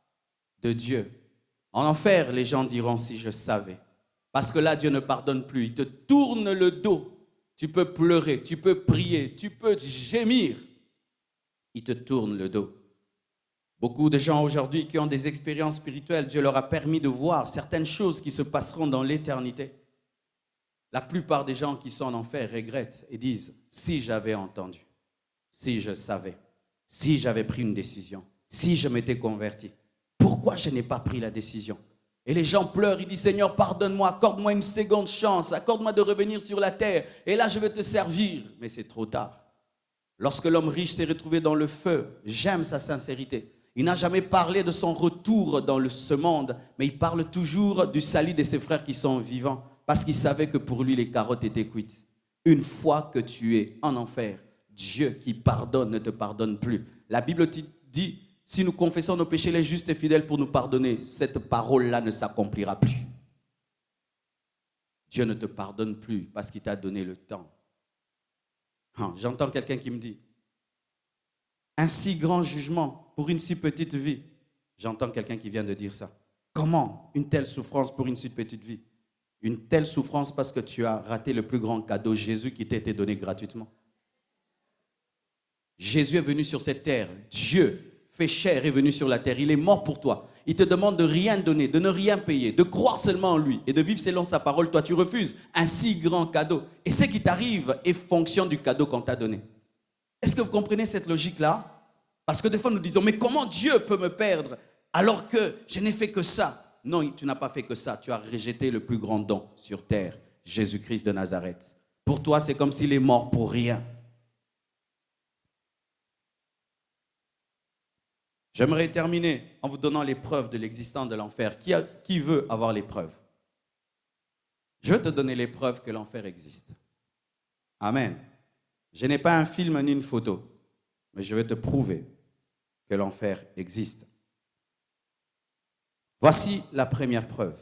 de Dieu. En enfer, les gens diront si je savais. Parce que là, Dieu ne pardonne plus. Il te tourne le dos. Tu peux pleurer, tu peux prier, tu peux gémir. Il te tourne le dos. Beaucoup de gens aujourd'hui qui ont des expériences spirituelles, Dieu leur a permis de voir certaines choses qui se passeront dans l'éternité. La plupart des gens qui sont en enfer regrettent et disent « si j'avais entendu, si je savais, si j'avais pris une décision, si je m'étais converti, pourquoi je n'ai pas pris la décision ?» Et les gens pleurent, ils disent « Seigneur, pardonne-moi, accorde-moi une seconde chance, accorde-moi de revenir sur la terre, et là je vais te servir. » Mais c'est trop tard. Lorsque l'homme riche s'est retrouvé dans le feu, j'aime sa sincérité. Il n'a jamais parlé de son retour dans ce monde, mais il parle toujours du salut de ses frères qui sont vivants, parce qu'il savait que pour lui, les carottes étaient cuites. Une fois que tu es en enfer, Dieu qui pardonne ne te pardonne plus. La Bible dit, si nous confessons nos péchés, il est juste et fidèle pour nous pardonner. Cette parole-là ne s'accomplira plus. Dieu ne te pardonne plus parce qu'il t'a donné le temps. J'entends quelqu'un qui me dit, un si grand jugement pour une si petite vie. J'entends quelqu'un qui vient de dire ça. Comment une telle souffrance pour une si petite vie? Une telle souffrance parce que tu as raté le plus grand cadeau, Jésus qui t'a été donné gratuitement. Jésus est venu sur cette terre. Dieu fait chair est venu sur la terre. Il est mort pour toi. Il te demande de rien donner, de ne rien payer, de croire seulement en lui et de vivre selon sa parole. Toi, tu refuses un si grand cadeau. Et ce qui t'arrive est fonction du cadeau qu'on t'a donné. Est-ce que vous comprenez cette logique-là? Parce que des fois, nous disons, mais comment Dieu peut me perdre alors que je n'ai fait que ça? Non, tu n'as pas fait que ça. Tu as rejeté le plus grand don sur terre, Jésus-Christ de Nazareth. Pour toi, c'est comme s'il est mort pour rien. J'aimerais terminer en vous donnant les preuves de l'existence de l'enfer. Qui veut avoir les preuves? Je vais te donner les preuves que l'enfer existe. Amen. Je n'ai pas un film ni une photo, mais je vais te prouver que l'enfer existe. Voici la première preuve.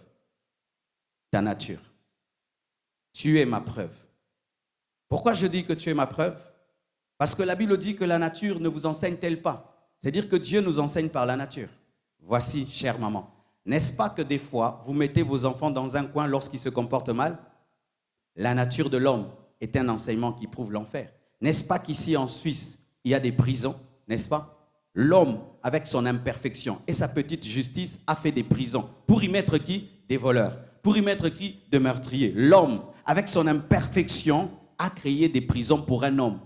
Ta nature. Tu es ma preuve. Pourquoi je dis que tu es ma preuve? Parce que la Bible dit que la nature ne vous enseigne-t-elle pas? C'est-à-dire que Dieu nous enseigne par la nature. Voici, chère maman, n'est-ce pas que des fois, vous mettez vos enfants dans un coin lorsqu'ils se comportent mal? La nature de l'homme est un enseignement qui prouve l'enfer. N'est-ce pas qu'ici en Suisse, il y a des prisons, n'est-ce pas? L'homme, avec son imperfection et sa petite justice, a fait des prisons. Pour y mettre qui? Des voleurs. Pour y mettre qui? Des meurtriers. L'homme, avec son imperfection, a créé des prisons pour un homme.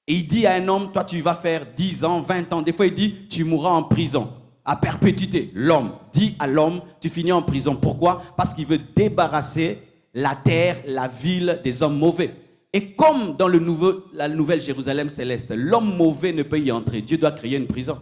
Et il dit à un homme, toi tu vas faire 10 ans, 20 ans. Des fois il dit, tu mourras en prison, à perpétuité. L'homme dit à l'homme, tu finis en prison. Pourquoi? Parce qu'il veut débarrasser la terre, la ville des hommes mauvais. Et comme dans la nouvelle Jérusalem céleste, l'homme mauvais ne peut y entrer. Dieu doit créer une prison.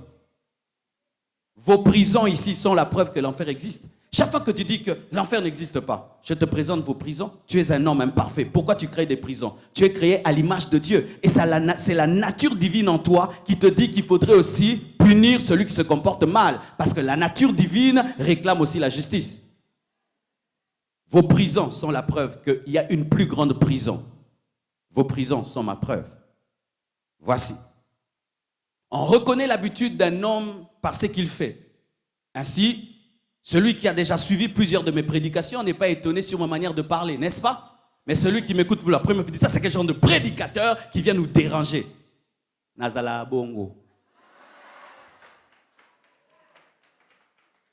Vos prisons ici sont la preuve que l'enfer existe. Chaque fois que tu dis que l'enfer n'existe pas, je te présente vos prisons. Tu es un homme imparfait. Pourquoi tu crées des prisons? Tu es créé à l'image de Dieu. Et c'est la nature divine en toi qui te dit qu'il faudrait aussi punir celui qui se comporte mal. Parce que la nature divine réclame aussi la justice. Vos prisons sont la preuve qu'il y a une plus grande prison. Vos prisons sont ma preuve. Voici. On reconnaît l'habitude d'un homme par ce qu'il fait. Ainsi, celui qui a déjà suivi plusieurs de mes prédications n'est pas étonné sur ma manière de parler, n'est-ce pas? Mais celui qui m'écoute pour la première fois dit, ça c'est quel genre de prédicateur qui vient nous déranger? Nazala Bongo.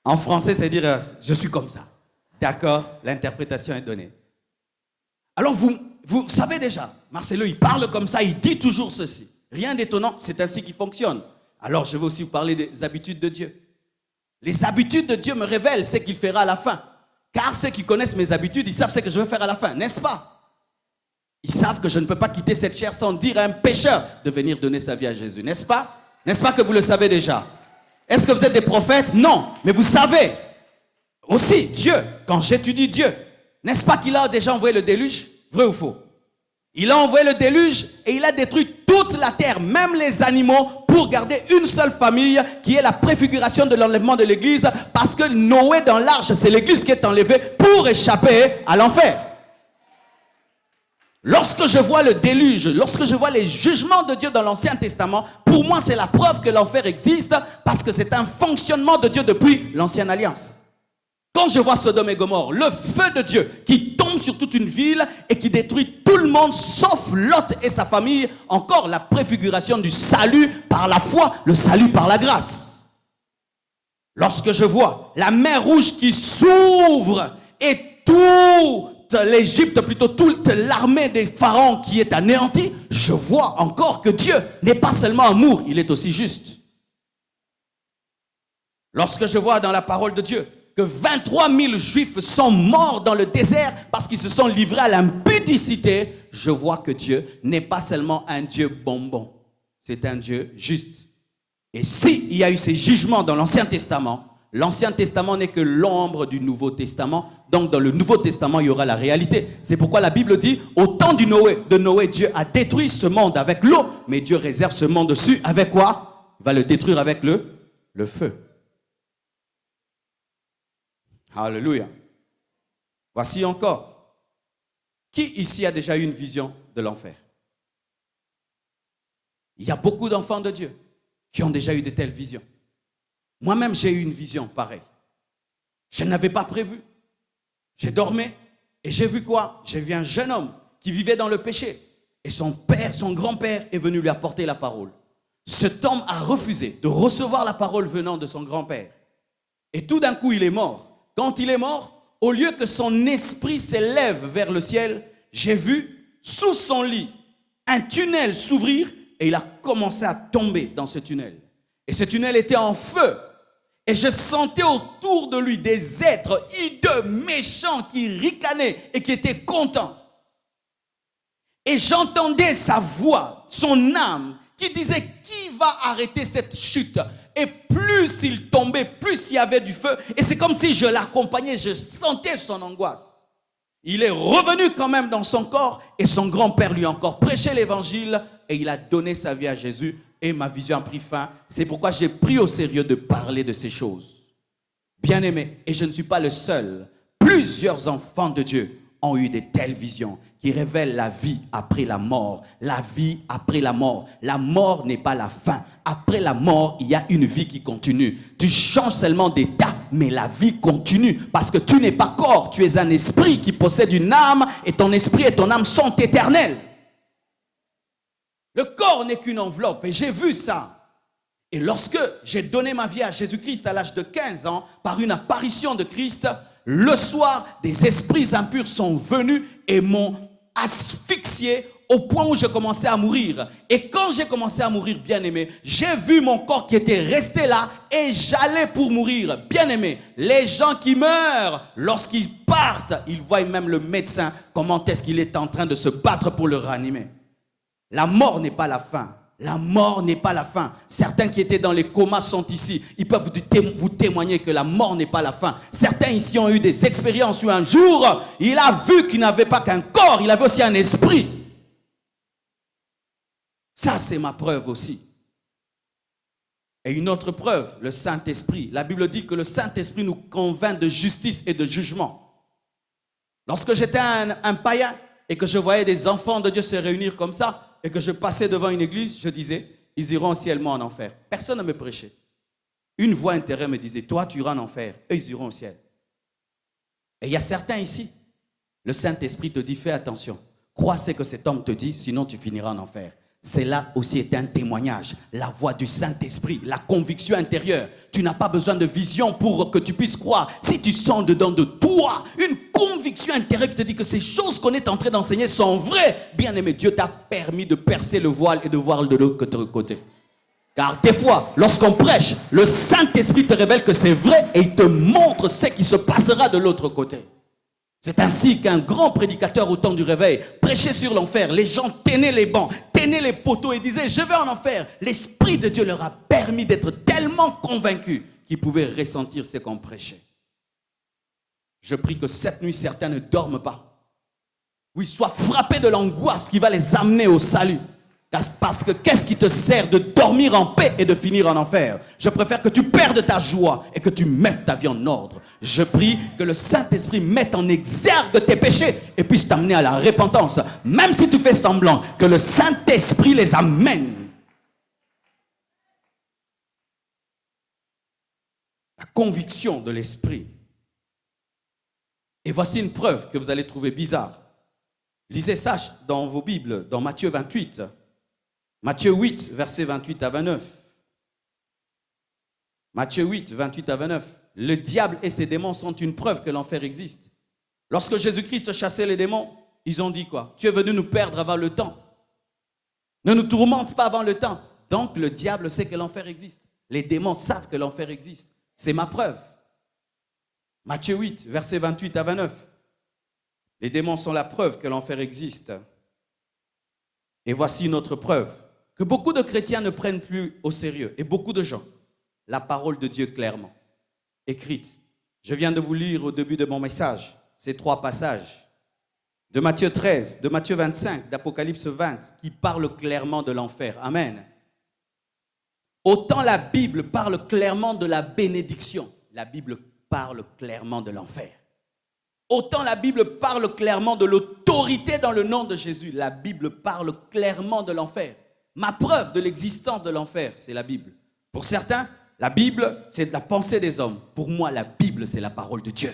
En français, c'est dire, je suis comme ça. D'accord, l'interprétation est donnée. Alors vous savez déjà, Marcelo, il parle comme ça, il dit toujours ceci. Rien d'étonnant, c'est ainsi qu'il fonctionne. Alors je vais aussi vous parler des habitudes de Dieu. Les habitudes de Dieu me révèlent ce qu'il fera à la fin. Car ceux qui connaissent mes habitudes, ils savent ce que je vais faire à la fin, n'est-ce pas? Ils savent que je ne peux pas quitter cette chair sans dire à un pécheur de venir donner sa vie à Jésus, n'est-ce pas? N'est-ce pas que vous le savez déjà? Est-ce que vous êtes des prophètes? Non, mais vous savez. Aussi, Dieu, quand j'étudie Dieu, n'est-ce pas qu'il a déjà envoyé le déluge? Vrai ou faux? Il a envoyé le déluge et il a détruit toute la terre, même les animaux, pour garder une seule famille qui est la préfiguration de l'enlèvement de l'église, parce que Noé dans l'arche, c'est l'église qui est enlevée pour échapper à l'enfer. Lorsque je vois le déluge, lorsque je vois les jugements de Dieu dans l'Ancien Testament, pour moi c'est la preuve que l'enfer existe, parce que c'est un fonctionnement de Dieu depuis l'Ancienne Alliance. Quand je vois Sodome et Gomorrhe, le feu de Dieu qui tombe sur toute une ville et qui détruit tout le monde sauf Lot et sa famille, encore la préfiguration du salut par la foi, le salut par la grâce. Lorsque je vois la mer Rouge qui s'ouvre et toute l'Égypte, plutôt toute l'armée des pharaons qui est anéantie, je vois encore que Dieu n'est pas seulement amour, il est aussi juste. Lorsque je vois dans la parole de Dieu que 23 000 Juifs sont morts dans le désert parce qu'ils se sont livrés à l'impudicité, je vois que Dieu n'est pas seulement un Dieu bonbon, c'est un Dieu juste. Et s'il y a eu ces jugements dans l'Ancien Testament n'est que l'ombre du Nouveau Testament. Donc dans le Nouveau Testament, il y aura la réalité. C'est pourquoi la Bible dit, au temps de Noé, Dieu a détruit ce monde avec l'eau, mais Dieu réserve ce monde dessus avec quoi? Il va le détruire avec le feu. Alléluia. Voici encore. Qui ici a déjà eu une vision de l'enfer? Il y a beaucoup d'enfants de Dieu qui ont déjà eu de telles visions. Moi-même, j'ai eu une vision pareille. Je n'avais pas prévu. J'ai dormi et j'ai vu quoi? J'ai vu un jeune homme qui vivait dans le péché. Et son père, son grand-père est venu lui apporter la parole. Cet homme a refusé de recevoir la parole venant de son grand-père. Et tout d'un coup, il est mort. Quand il est mort, au lieu que son esprit s'élève vers le ciel, j'ai vu sous son lit un tunnel s'ouvrir et il a commencé à tomber dans ce tunnel. Et ce tunnel était en feu. Et je sentais autour de lui des êtres hideux, méchants, qui ricanaient et qui étaient contents. Et j'entendais sa voix, son âme, qui disait, qui va arrêter cette chute? Et plus il tombait, plus il y avait du feu. Et c'est comme si je l'accompagnais, je sentais son angoisse. Il est revenu quand même dans son corps et son grand-père lui a encore prêché l'évangile et il a donné sa vie à Jésus et ma vision a pris fin. C'est pourquoi j'ai pris au sérieux de parler de ces choses. Bien-aimés, et je ne suis pas le seul, plusieurs enfants de Dieu ont eu de telles visions qui révèlent la vie après la mort. La vie après la mort. La mort n'est pas la fin. Après la mort, il y a une vie qui continue. Tu changes seulement d'état, mais la vie continue. Parce que tu n'es pas corps, tu es un esprit qui possède une âme et ton esprit et ton âme sont éternels. Le corps n'est qu'une enveloppe et j'ai vu ça. Et lorsque j'ai donné ma vie à Jésus-Christ à l'âge de 15 ans, par une apparition de Christ, le soir, des esprits impurs sont venus et m'ont asphyxié au point où je commençais à mourir. Et quand j'ai commencé à mourir, bien-aimé, j'ai vu mon corps qui était resté là et j'allais pour mourir. Bien-aimé, les gens qui meurent, lorsqu'ils partent, ils voient même le médecin, comment est-ce qu'il est en train de se battre pour le ranimer. La mort n'est pas la fin. La mort n'est pas la fin. Certains qui étaient dans les comas sont ici. Ils peuvent vous témoigner que la mort n'est pas la fin. Certains ici ont eu des expériences où un jour, il a vu qu'il n'avait pas qu'un corps, il avait aussi un esprit. Ça, c'est ma preuve aussi. Et une autre preuve, le Saint-Esprit. La Bible dit que le Saint-Esprit nous convainc de justice et de jugement. Lorsque j'étais un païen et que je voyais des enfants de Dieu se réunir comme ça, et que je passais devant une église, je disais, ils iront au ciel, moi en enfer. Personne ne me prêchait. Une voix intérieure me disait, toi tu iras en enfer, eux ils iront au ciel. Et il y a certains ici, le Saint-Esprit te dit, fais attention, crois ce que cet homme te dit, sinon tu finiras en enfer. Cela aussi est un témoignage, la voix du Saint-Esprit, la conviction intérieure. Tu n'as pas besoin de vision pour que tu puisses croire. Si tu sens dedans de toi une conviction intérieure qui te dit que ces choses qu'on est en train d'enseigner sont vraies, bien-aimé, Dieu t'a permis de percer le voile et de voir de l'autre côté. Car des fois, lorsqu'on prêche, le Saint-Esprit te révèle que c'est vrai et il te montre ce qui se passera de l'autre côté. C'est ainsi qu'un grand prédicateur au temps du réveil prêchait sur l'enfer. Les gens tenaient les bancs, tenaient les poteaux et disaient « Je vais en enfer ». L'Esprit de Dieu leur a permis d'être tellement convaincus qu'ils pouvaient ressentir ce qu'on prêchait. Je prie que cette nuit, certains ne dorment pas. Oui, soient frappés de l'angoisse qui va les amener au salut. Parce que qu'est-ce qui te sert de dormir en paix et de finir en enfer? Je préfère que tu perdes ta joie et que tu mettes ta vie en ordre. Je prie que le Saint-Esprit mette en exergue tes péchés et puisse t'amener à la repentance. Même si tu fais semblant, que le Saint-Esprit les amène. La conviction de l'Esprit. Et voici une preuve que vous allez trouver bizarre. Lisez ça dans vos Bibles, dans Matthieu 28. Matthieu 8, versets 28 à 29. Matthieu 8, 28 à 29. Le diable et ses démons sont une preuve que l'enfer existe. Lorsque Jésus-Christ chassait les démons, ils ont dit quoi? Tu es venu nous perdre avant le temps. Ne nous tourmente pas avant le temps. Donc le diable sait que l'enfer existe. Les démons savent que l'enfer existe. C'est ma preuve. Matthieu 8, versets 28 à 29. Les démons sont la preuve que l'enfer existe. Et voici une autre preuve que beaucoup de chrétiens ne prennent plus au sérieux, et beaucoup de gens, la parole de Dieu clairement, écrite. Je viens de vous lire au début de mon message ces 3 passages de Matthieu 13, de Matthieu 25, d'Apocalypse 20, qui parlent clairement de l'enfer. Amen. Autant la Bible parle clairement de la bénédiction, la Bible parle clairement de l'enfer. Autant la Bible parle clairement de l'autorité dans le nom de Jésus, la Bible parle clairement de l'enfer. Ma preuve de l'existence de l'enfer, c'est la Bible. Pour certains, la Bible, c'est de la pensée des hommes. Pour moi, la Bible, c'est la parole de Dieu.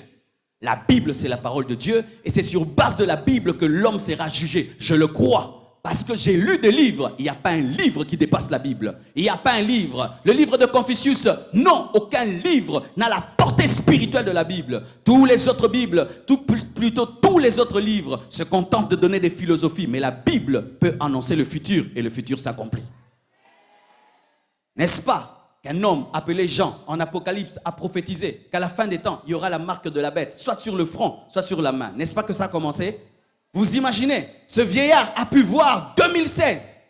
La Bible, c'est la parole de Dieu et c'est sur base de la Bible que l'homme sera jugé. Je le crois. Parce que j'ai lu des livres, il n'y a pas un livre qui dépasse la Bible. Il n'y a pas un livre. Le livre de Confucius, non, aucun livre n'a la portée spirituelle de la Bible. Tous les autres Bibles, plutôt tous les autres livres se contentent de donner des philosophies. Mais la Bible peut annoncer le futur et le futur s'accomplit. N'est-ce pas qu'un homme appelé Jean en Apocalypse a prophétisé qu'à la fin des temps, il y aura la marque de la bête, soit sur le front, soit sur la main. N'est-ce pas que ça a commencé? Vous imaginez, ce vieillard a pu voir 2016.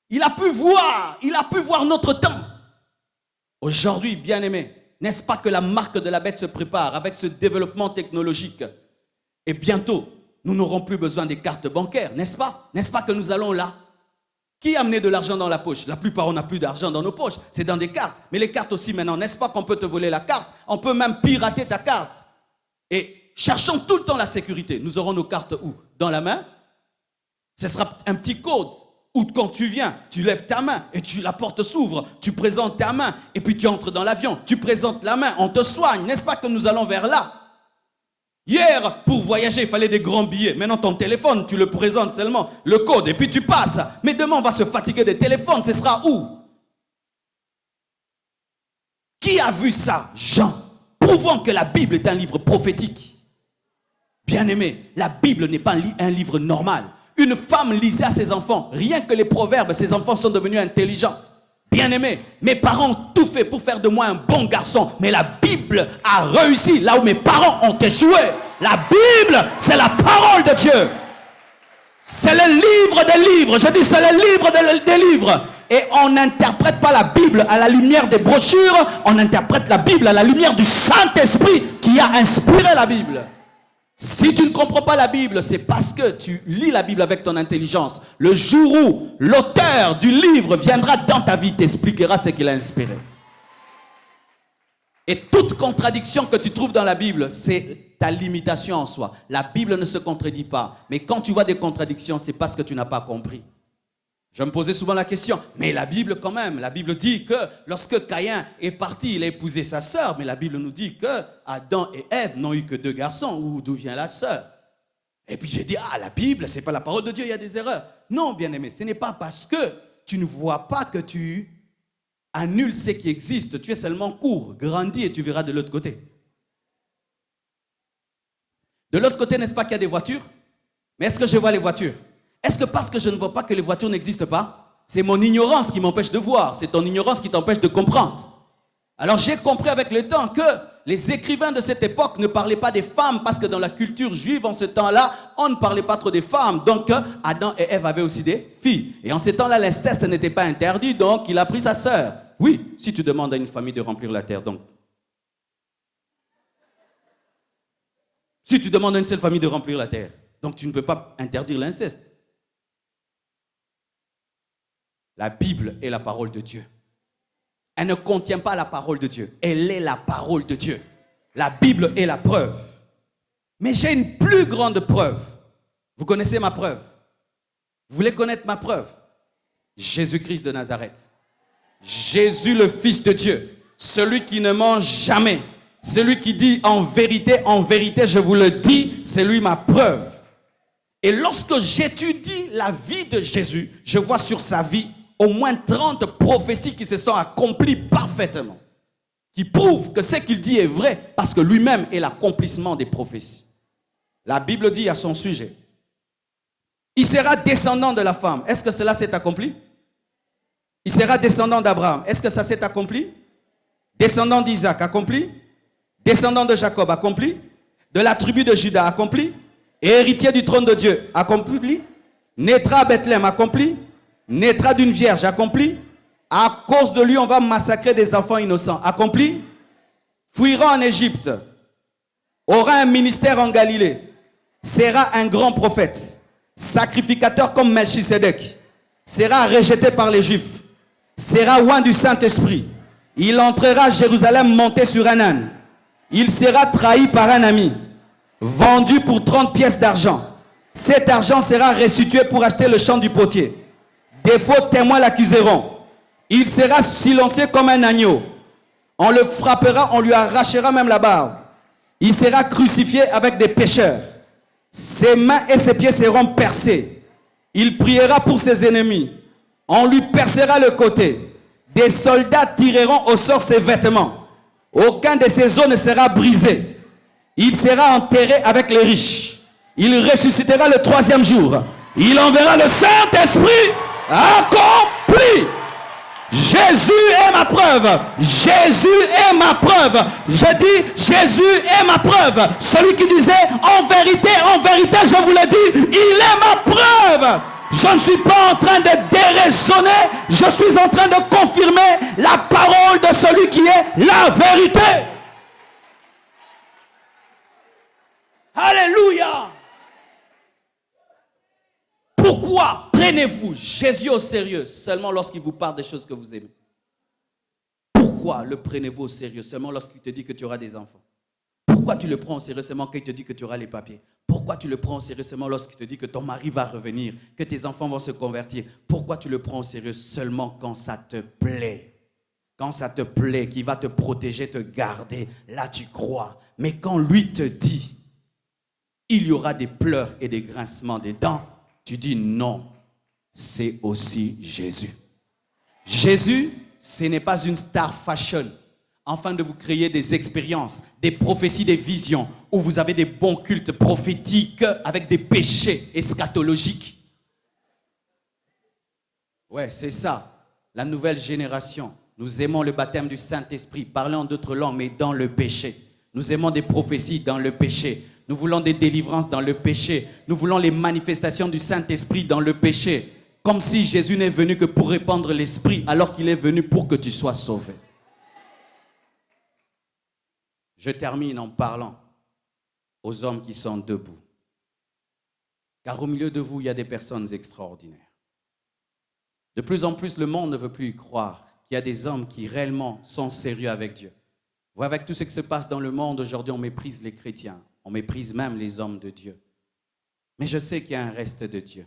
Il a pu voir notre temps. Aujourd'hui, bien-aimés, n'est-ce pas que la marque de la bête se prépare avec ce développement technologique? Et bientôt, nous n'aurons plus besoin des cartes bancaires, n'est-ce pas? N'est-ce pas que nous allons là? Qui a amené de l'argent dans la poche? La plupart, on n'a plus d'argent dans nos poches. C'est dans des cartes. Mais les cartes aussi maintenant, n'est-ce pas qu'on peut te voler la carte? On peut même pirater ta carte. Et cherchons tout le temps la sécurité. Nous aurons nos cartes où? Dans la main. Ce sera un petit code. Ou quand tu viens, tu lèves ta main et la porte s'ouvre. Tu présentes ta main et puis tu entres dans l'avion. Tu présentes la main, on te soigne. N'est-ce pas que nous allons vers là? Hier, pour voyager, il fallait des grands billets. Maintenant, ton téléphone, tu le présentes seulement, le code, et puis tu passes. Mais demain, on va se fatiguer des téléphones. Ce sera où? Qui a vu ça? Jean. Prouvant que la Bible est un livre prophétique. Bien-aimé, la Bible n'est pas un livre normal. Une femme lisait à ses enfants. Rien que les proverbes, ses enfants sont devenus intelligents. Bien-aimé, mes parents ont tout fait pour faire de moi un bon garçon. Mais la Bible a réussi là où mes parents ont échoué. La Bible, c'est la parole de Dieu. C'est le livre des livres. Je dis, c'est le livre des livres. Et on n'interprète pas la Bible à la lumière des brochures. On interprète la Bible à la lumière du Saint-Esprit qui a inspiré la Bible. Si tu ne comprends pas la Bible, c'est parce que tu lis la Bible avec ton intelligence. Le jour où l'auteur du livre viendra dans ta vie, t'expliquera ce qu'il a inspiré. Et toute contradiction que tu trouves dans la Bible, c'est ta limitation en soi. La Bible ne se contredit pas. Mais quand tu vois des contradictions, c'est parce que tu n'as pas compris. Je me posais souvent la question, mais la Bible quand même, la Bible dit que lorsque Caïn est parti, il a épousé sa sœur, mais la Bible nous dit que Adam et Ève n'ont eu que 2 garçons, ou d'où vient la sœur? Et puis j'ai dit, la Bible, c'est pas la parole de Dieu, il y a des erreurs. Non, bien-aimé, ce n'est pas parce que tu ne vois pas que tu annules ce qui existe, tu es seulement court, grandis et tu verras de l'autre côté. De l'autre côté, n'est-ce pas qu'il y a des voitures? Mais est-ce que je vois les voitures? Est-ce que parce que je ne vois pas que les voitures n'existent pas, c'est mon ignorance qui m'empêche de voir, c'est ton ignorance qui t'empêche de comprendre? Alors j'ai compris avec le temps que les écrivains de cette époque ne parlaient pas des femmes parce que dans la culture juive en ce temps-là, on ne parlait pas trop des femmes. Donc Adam et Ève avaient aussi des filles. Et en ce temps-là, l'inceste n'était pas interdit, donc il a pris sa sœur. Oui, si tu demandes à une famille de remplir la terre, donc. Si tu demandes à une seule famille de remplir la terre, donc tu ne peux pas interdire l'inceste. La Bible est la parole de Dieu. Elle ne contient pas la parole de Dieu. Elle est la parole de Dieu. La Bible est la preuve. Mais j'ai une plus grande preuve. Vous connaissez ma preuve? Vous voulez connaître ma preuve? Jésus-Christ de Nazareth. Jésus le Fils de Dieu. Celui qui ne ment jamais. Celui qui dit en vérité, je vous le dis, c'est lui ma preuve. Et lorsque j'étudie la vie de Jésus, je vois sur sa vie au moins 30 prophéties qui se sont accomplies parfaitement, qui prouvent que ce qu'il dit est vrai parce que lui-même est l'accomplissement des prophéties. La Bible dit à son sujet, il sera descendant de la femme. Est-ce que cela s'est accompli? Il sera descendant d'Abraham. Est-ce que ça s'est accompli? Descendant d'Isaac, accompli? Descendant de Jacob, accompli? De la tribu de Juda, accompli? Et héritier du trône de Dieu, accompli? Naîtra à Bethléem, accompli? Naîtra d'une vierge, accompli? À cause de lui, on va massacrer des enfants innocents, accompli? Fuira en Égypte, aura un ministère en Galilée, sera un grand prophète, sacrificateur comme Melchisédek, sera rejeté par les Juifs, sera oint du Saint-Esprit, il entrera à Jérusalem monté sur un âne, il sera trahi par un ami, vendu pour 30 pièces d'argent. Cet argent sera restitué pour acheter le champ du potier. Des faux témoins l'accuseront. Il sera silencieux comme un agneau. On le frappera, on lui arrachera même la barbe. Il sera crucifié avec des pécheurs. Ses mains et ses pieds seront percés. Il priera pour ses ennemis. On lui percera le côté. Des soldats tireront au sort ses vêtements. Aucun de ses os ne sera brisé. Il sera enterré avec les riches. Il ressuscitera le 3e jour. Il enverra le Saint-Esprit accompli. Jésus est ma preuve. Jésus est ma preuve. Je dis, Jésus est ma preuve. Celui qui disait, en vérité, je vous le dis, il est ma preuve. Je ne suis pas en train de déraisonner. Je suis en train de confirmer la parole de celui qui est la vérité. Alléluia. Prenez-vous Jésus au sérieux seulement lorsqu'il vous parle des choses que vous aimez. Pourquoi le prenez-vous au sérieux seulement lorsqu'il te dit que tu auras des enfants? Pourquoi tu le prends au sérieux seulement quand il te dit que tu auras les papiers? Pourquoi tu le prends au sérieux seulement lorsqu'il te dit que ton mari va revenir, que tes enfants vont se convertir? Pourquoi tu le prends au sérieux seulement quand ça te plaît? Quand ça te plaît, qu'il va te protéger, te garder, là tu crois. Mais quand lui te dit, il y aura des pleurs et des grincements des dents, tu dis non, c'est aussi Jésus. Jésus, ce n'est pas une star fashion, afin de vous créer des expériences, des prophéties, des visions, où vous avez des bons cultes prophétiques avec des péchés eschatologiques. Ouais, c'est ça, la nouvelle génération. Nous aimons le baptême du Saint-Esprit, parler en d'autres langues, mais dans le péché. Nous aimons des prophéties dans le péché. Nous voulons des délivrances dans le péché. Nous voulons les manifestations du Saint-Esprit dans le péché. Comme si Jésus n'est venu que pour répandre l'Esprit, alors qu'il est venu pour que tu sois sauvé. Je termine en parlant aux hommes qui sont debout. Car au milieu de vous, il y a des personnes extraordinaires. De plus en plus, le monde ne veut plus y croire qu'il y a des hommes qui réellement sont sérieux avec Dieu. Vous voyez, avec tout ce qui se passe dans le monde, aujourd'hui, on méprise les chrétiens. On méprise même les hommes de Dieu. Mais je sais qu'il y a un reste de Dieu.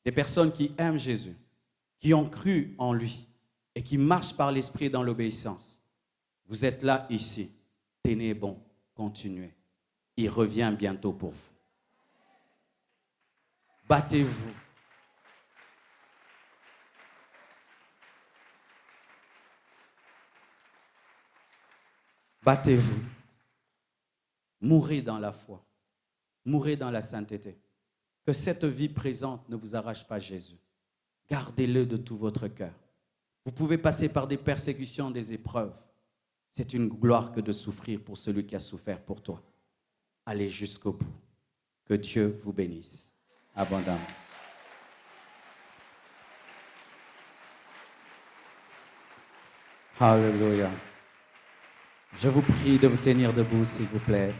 Des personnes qui aiment Jésus, qui ont cru en lui et qui marchent par l'Esprit et dans l'obéissance. Vous êtes là, ici. Tenez bon, continuez. Il revient bientôt pour vous. Battez-vous. Battez-vous. Mourez dans la foi. Mourez dans la sainteté. Que cette vie présente ne vous arrache pas Jésus. Gardez-le de tout votre cœur. Vous pouvez passer par des persécutions, des épreuves. C'est une gloire que de souffrir pour celui qui a souffert pour toi. Allez jusqu'au bout. Que Dieu vous bénisse abondamment. Alléluia. Je vous prie de vous tenir debout, s'il vous plaît.